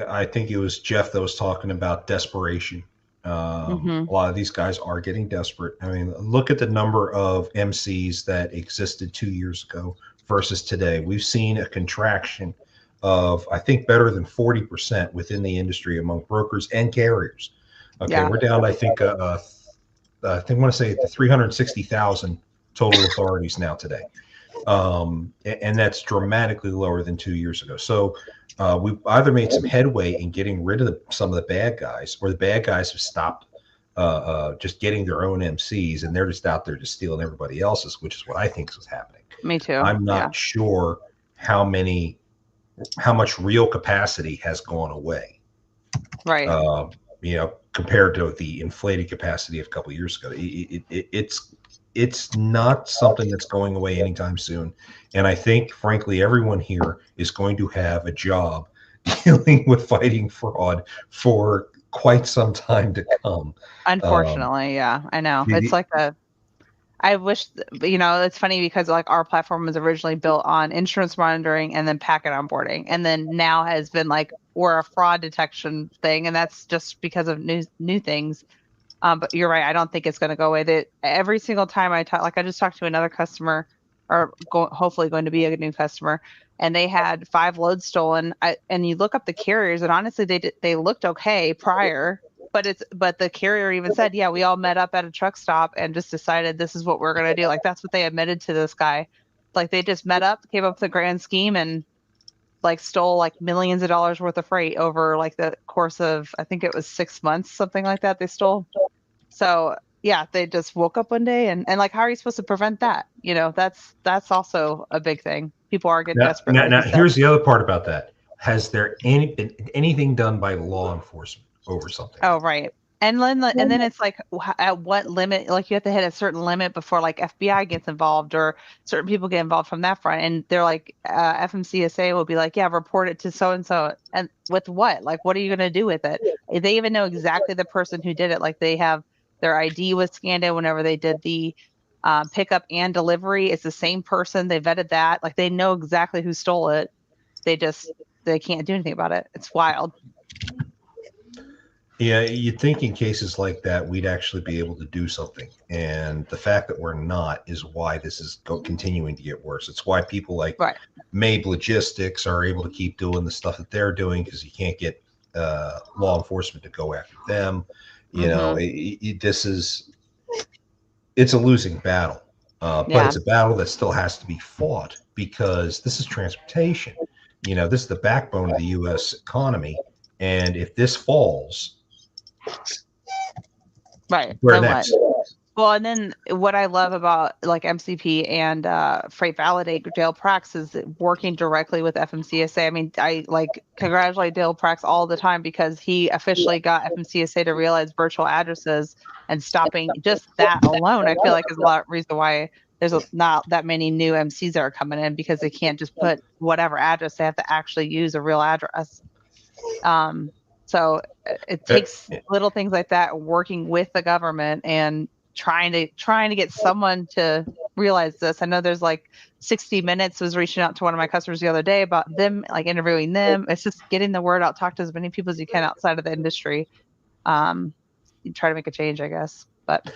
I think it was Jeff that was talking about desperation. Mm-hmm. A lot of these guys are getting desperate. I mean, look at the number of MCs that existed 2 years ago versus today. We've seen a contraction of, I think, better than 40% within the industry among brokers and carriers. Okay, Yeah. we're down, I think I want to say to 360,000 total authorities now today. And that's dramatically lower than 2 years ago. So we've either made some headway in getting rid of some of the bad guys, or the bad guys have stopped just getting their own MCs, and they're just out there just stealing everybody else's, which is what I think is happening. Me too. I'm Yeah. not sure how much real capacity has gone away. Right. Compared to the inflated capacity of a couple of years ago. It's not something that's going away anytime soon. And I think, frankly, everyone here is going to have a job dealing with fighting fraud for quite some time to come. Unfortunately, yeah, I know. It's like I wish, it's funny because like our platform was originally built on insurance monitoring and then packet onboarding, and then now has been like we're a fraud detection thing, and that's just because of new things. But you're right. I don't think it's going to go away. That every single time I talk, like I just talked to another customer, or hopefully going to be a new customer, and they had 5 loads stolen. And you look up the carriers, and honestly, they looked okay prior, but the carrier even said, yeah, we all met up at a truck stop and just decided this is what we're going to do. Like that's what they admitted to this guy. Like they just met up, came up with a grand scheme, and like stole like millions of dollars worth of freight over like the course of I think it was 6 months, something like that. They stole. So yeah, they just woke up one day and like how are you supposed to prevent that? That's also a big thing. People are getting desperate, like you said. Here's the other part about that. Has there been anything done by law enforcement over something? Oh, right. And then it's like at what limit, like you have to hit a certain limit before like FBI gets involved or certain people get involved from that front. And they're like, FMCSA will be like, yeah, report it to so-and-so. And with what? Like, what are you going to do with it? They even know exactly the person who did it. Like they have their ID was scanned in whenever they did the pickup and delivery. It's the same person. They vetted that. Like they know exactly who stole it. They can't do anything about it. It's wild. Yeah, you'd think in cases like that, we'd actually be able to do something. And the fact that we're not is why this is continuing to get worse. It's why people like MABE Logistics are able to keep doing the stuff that they're doing because you can't get law enforcement to go after them. It's a losing battle. But it's a battle that still has to be fought because this is transportation. This is the backbone of the U.S. economy. And if this falls, right, where next? Well, and then what I love about like MCP and Freight Validate Dale Prax is working directly with FMCSA. I mean, I like congratulate Dale Prax all the time because he officially got FMCSA to realize virtual addresses and stopping just that alone. I feel like is a lot of reason why there's not that many new MCs that are coming in because they can't just put whatever address. They have to actually use a real address. So it takes little things like that, working with the government and trying to get someone to realize this. I know there's like 60 Minutes was reaching out to one of my customers the other day about them, like interviewing them. It's just getting the word out, talk to as many people as you can outside of the industry. You try to make a change, I guess. But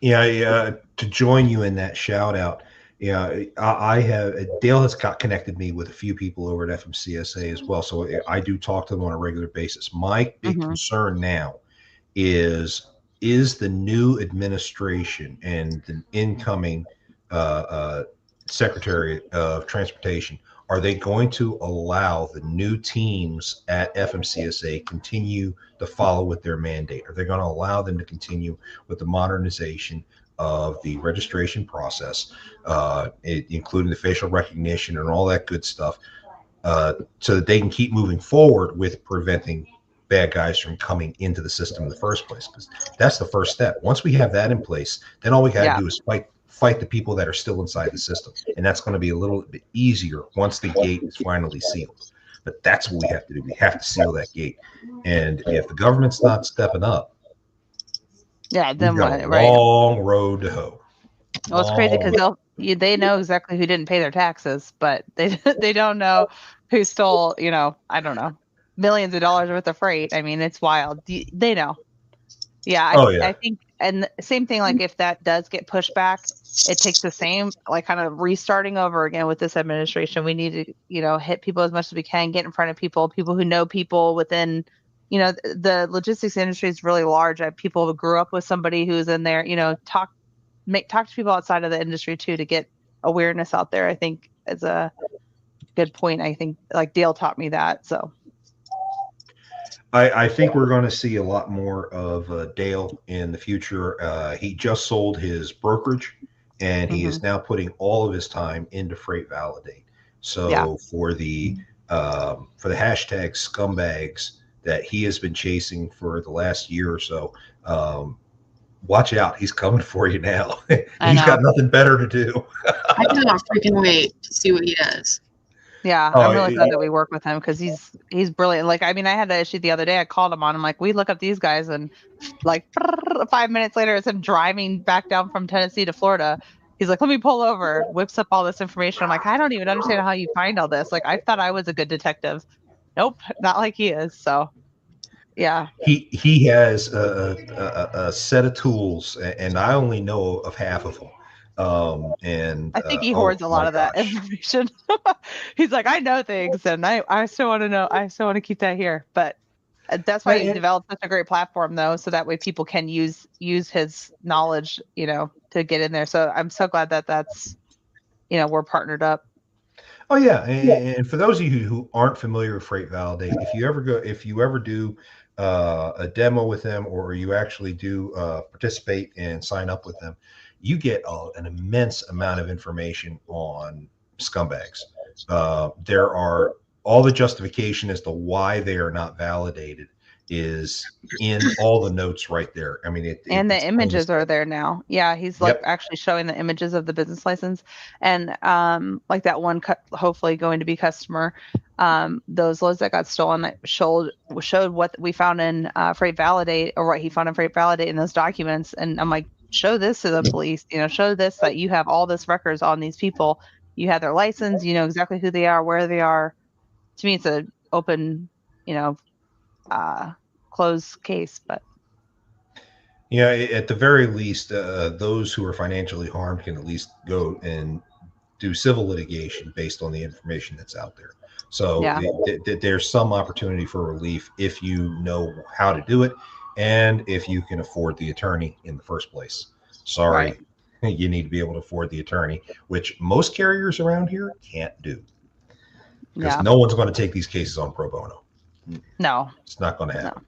to join you in that shout out. Yeah, I have. Dale has connected me with a few people over at FMCSA as well, so I do talk to them on a regular basis. My big concern now is the new administration and the incoming Secretary of Transportation. Are they going to allow the new teams at FMCSA continue to follow with their mandate? Are they going to allow them to continue with the modernization of the registration process, including the facial recognition and all that good stuff, so that they can keep moving forward with preventing bad guys from coming into the system in the first place? Because that's the first step. Once we have that in place, then all we got to do is fight the people that are still inside the system, and that's going to be a little bit easier once the gate is finally sealed. But that's what we have to do. We have to seal that gate, and if the government's not stepping up, then we've got what? a Right. long road to hoe. Well, it's crazy because they know exactly who didn't pay their taxes, but they don't know who stole, I don't know, millions of dollars worth of freight. I mean, it's wild. They know. Yeah, I think, and same thing, like if that does get pushed back, it takes the same, like kind of restarting over again with this administration. We need to, hit people as much as we can, get in front of people who know people within, the logistics industry is really large. I have people who grew up with somebody who's in there, talk to people outside of the industry too, to get awareness out there. I think is a good point. I think like Dale taught me that. So I think we're going to see a lot more of Dale in the future. He just sold his brokerage, and he is now putting all of his time into Freight Validate. So for the hashtag scumbags that he has been chasing for the last year or so, watch out. He's coming for you now. He's got nothing better to do. I cannot freaking wait to see what he does. Yeah, I'm really glad that we work with him because he's brilliant. Like, I mean, I had that issue the other day. I called him on. I'm like, we look up these guys, and like 5 minutes later, it's him driving back down from Tennessee to Florida. He's like, let me pull over, whips up all this information. I'm like, I don't even understand how you find all this. Like, I thought I was a good detective. Nope, not like he is. So, yeah. He has a set of tools, and I only know of half of them. And I think he hoards a lot of that information. He's like, I know things, and I still want to know. I still want to keep that here. But that's why he developed such a great platform, though, so that way people can use his knowledge, to get in there. So I'm so glad that that's, we're partnered up. Oh yeah, and for those of you who aren't familiar with Freight Validate, if you ever do a demo with them, or you actually do participate and sign up with them, you get an immense amount of information on scumbags. There are all the justification as to why they are not validated is in all the notes right there. I mean, and the images are there now. Yeah, he's like actually showing the images of the business license, and like that one, hopefully going to be customer. Those loads that got stolen that showed what we found in Freight Validate, or what he found in Freight Validate in those documents, and I'm like, show this to the police, show this, that you have all this records on these people. You have their license, you know exactly who they are, where they are. To me, it's an open, closed case. But yeah, at the very least, those who are financially harmed can at least go and do civil litigation based on the information that's out there. So there's some opportunity for relief if you know how to do it, and if you can afford the attorney in the first place. Sorry, you need to be able to afford the attorney, which most carriers around here can't do, because no one's going to take these cases on pro bono. No, it's not going to happen.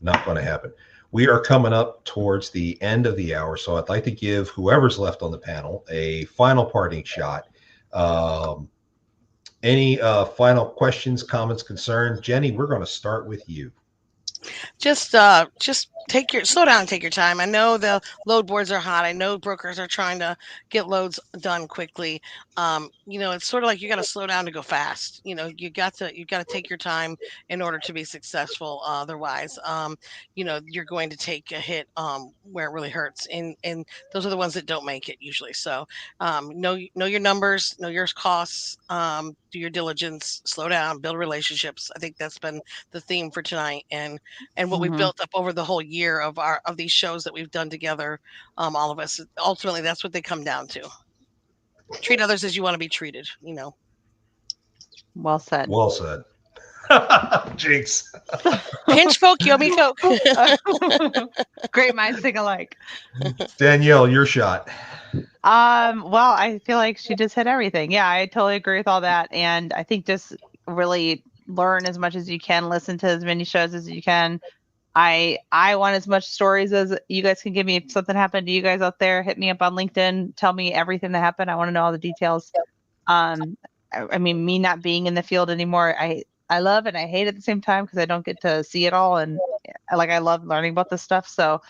Not going to happen. We are coming up towards the end of the hour, so I'd like to give whoever's left on the panel a final parting shot. Any final questions, comments, concerns? Jenny, we're going to start with you. Just slow down and take your time. I know the load boards are hot. I know brokers are trying to get loads done quickly. It's sort of like you got to slow down to go fast. You got to take your time in order to be successful. Otherwise, you're going to take a hit where it really hurts. And those are the ones that don't make it usually. So know your numbers, know your costs, do your diligence, slow down, build relationships. I think that's been the theme for tonight, and what we've built up over the whole year of these shows that we've done together, all of us. Ultimately, that's what they come down to. Treat others as you want to be treated. Well said. Well said. Jinx. Pinch Coke, you owe me Coke. Great minds think alike. Danielle, your shot. Well, I feel like she just hit everything. Yeah, I totally agree with all that. And I think just really learn as much as you can, listen to as many shows as you can. I want as much stories as you guys can give me. If something happened to you guys out there, hit me up on LinkedIn. Tell me everything that happened. I want to know all the details. I mean, me not being in the field anymore, I love and I hate at the same time because I don't get to see it all. And I love learning about this stuff. So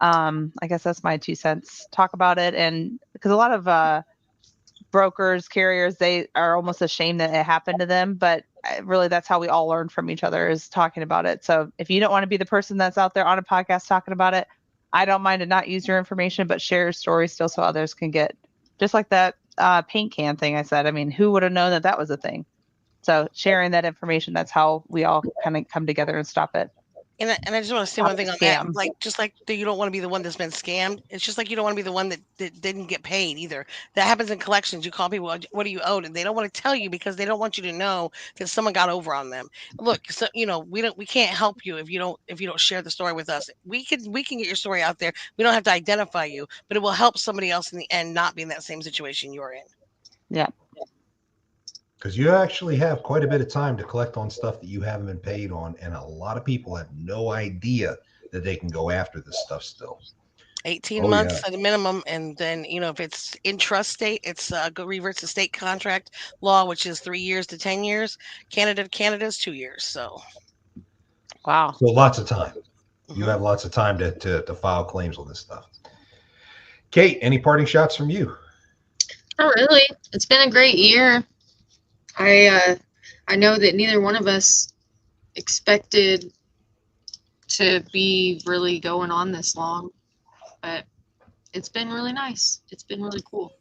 I guess that's my 2 cents. Talk about it. And because a lot of brokers, carriers, they are almost ashamed that it happened to them. But really, that's how we all learn from each other, is talking about it. So if you don't want to be the person that's out there on a podcast talking about it, I don't mind to not use your information, but share your story still so others can get, just like that paint can thing I said. I mean, who would have known that that was a thing? So sharing that information, that's how we all kind of come together and stop it. And I just want to say Stop one thing the on that. scam. Like, just like you don't want to be the one that's been scammed. It's just like you don't want to be the one that didn't get paid either. That happens in collections. You call people, what do you owe? And they don't want to tell you because they don't want you to know that someone got over on them. Look, so we can't help you if you don't share the story with us. We can get your story out there. We don't have to identify you, but it will help somebody else in the end not be in that same situation you're in. Yeah. Because you actually have quite a bit of time to collect on stuff that you haven't been paid on, and a lot of people have no idea that they can go after this stuff still. 18 months at a minimum, and then if it's intrastate, it's reverts to state contract law, which is 3 years to 10 years. Canada's 2 years. So wow. So lots of time. You have lots of time to file claims on this stuff. Kate, any parting shots from you? Not really. It's been a great year. I know that neither one of us expected to be really going on this long, but it's been really nice. It's been really cool.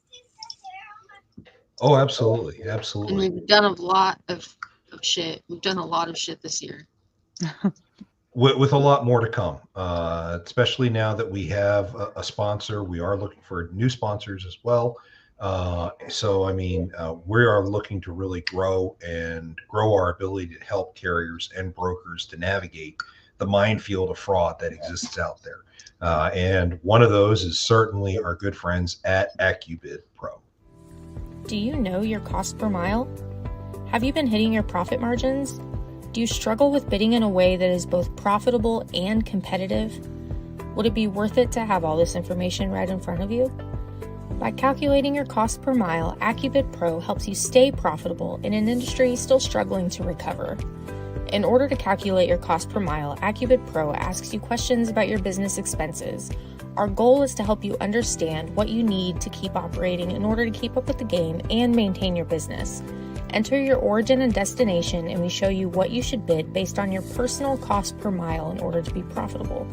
Oh, absolutely. And Absolutely. we've done a lot of shit. We've done a lot of shit this year. With a lot more to come, especially now that we have a sponsor. We are looking for new sponsors as well. So, I mean, we are looking to really grow our ability to help carriers and brokers to navigate the minefield of fraud that exists out there. And one of those is certainly our good friends at AccuBid Pro. Do you know your cost per mile? Have you been hitting your profit margins? Do you struggle with bidding in a way that is both profitable and competitive? Would it be worth it to have all this information right in front of you? By calculating your cost per mile, AccuBid Pro helps you stay profitable in an industry still struggling to recover. In order to calculate your cost per mile, AccuBid Pro asks you questions about your business expenses. Our goal is to help you understand what you need to keep operating in order to keep up with the game and maintain your business. Enter your origin and destination, and we show you what you should bid based on your personal cost per mile in order to be profitable,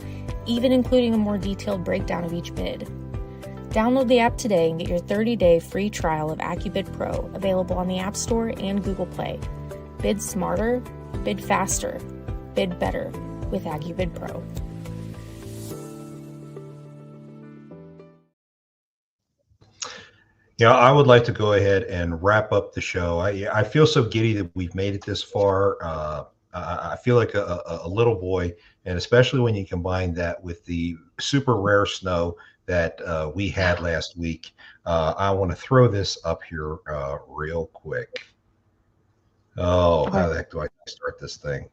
even including a more detailed breakdown of each bid. Download the app today and get your 30-day free trial of AccuBid Pro, available on the App Store and Google Play. Bid smarter, bid faster, bid better with AccuBid Pro. Yeah, I would like to go ahead and wrap up the show. I feel so giddy that we've made it this far. I feel like a little boy, and especially when you combine that with the super rare snow that we had last week. I want to throw this up here real quick. Oh, how the heck do I start this thing?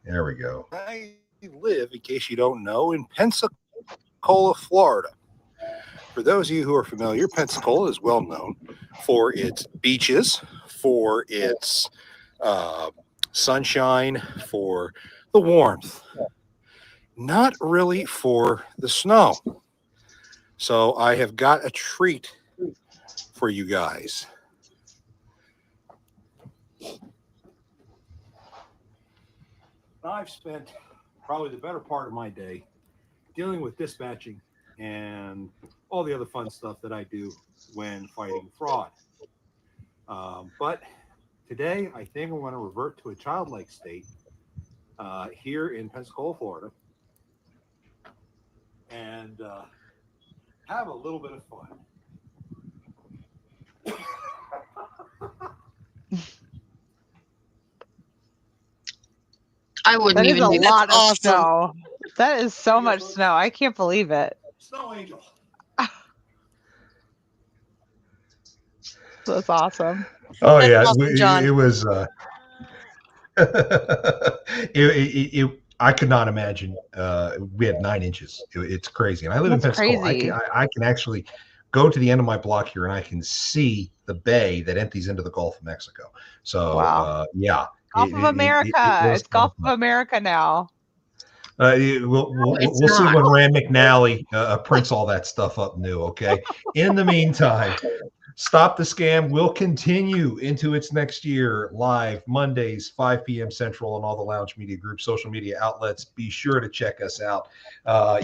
There we go. I live, in case you don't know, in Pensacola, Florida. For those of you who are familiar, Pensacola is well known for its beaches, for its sunshine, for the warmth. Not really for the snow. So I have got a treat for you guys. I've spent probably the better part of my day dealing with dispatching and all the other fun stuff that I do when fighting fraud. But today, I think I'm going to revert to a childlike state here in Pensacola, Florida, and have a little bit of fun. I wouldn't That is even a do lot that. of snow. That is so much snow. I can't believe it. Snow Angel. That's awesome. Oh That's yeah, awesome, John. it was. I could not imagine. We had 9 inches. It's crazy, and I live in That's Pensacola. crazy. I can actually go to the end of my block here, and I can see the bay that empties into the Gulf of Mexico. So Wow. yeah, Gulf of America. was It's Gulf of America now. It's We'll see not. when Rand McNally prints all that stuff up new. Okay. In the meantime, Stop the Scam will continue into its next year live Mondays, 5 p.m. Central on all the Lounge Media Group social media outlets. Be sure to check us out.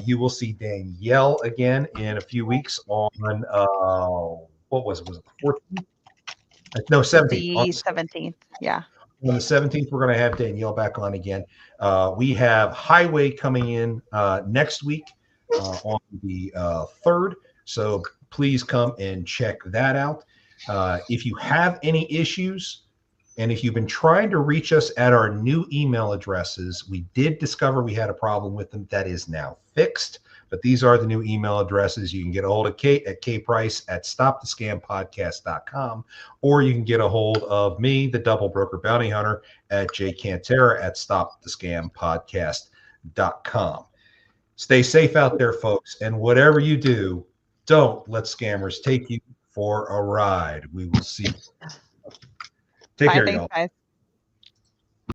You will see Danielle again in a few weeks on, what was it? Was it the 14th? No, 17th. The 17th. Yeah. On the 17th, we're going to have Danielle back on again. We have Highway coming in next week on the 3rd. So please come and check that out. If you have any issues, and if you've been trying to reach us at our new email addresses, we did discover we had a problem with them. That is now fixed. But these are the new email addresses. You can get a hold of Kate at kprice@stopthescampodcast.com, or you can get a hold of me, the Double Broker Bounty Hunter, at jcantera@stopthescampodcast.com. Stay safe out there, folks. And whatever you do, don't let scammers take you for a ride. We will see you. Take care, y'all. Guys.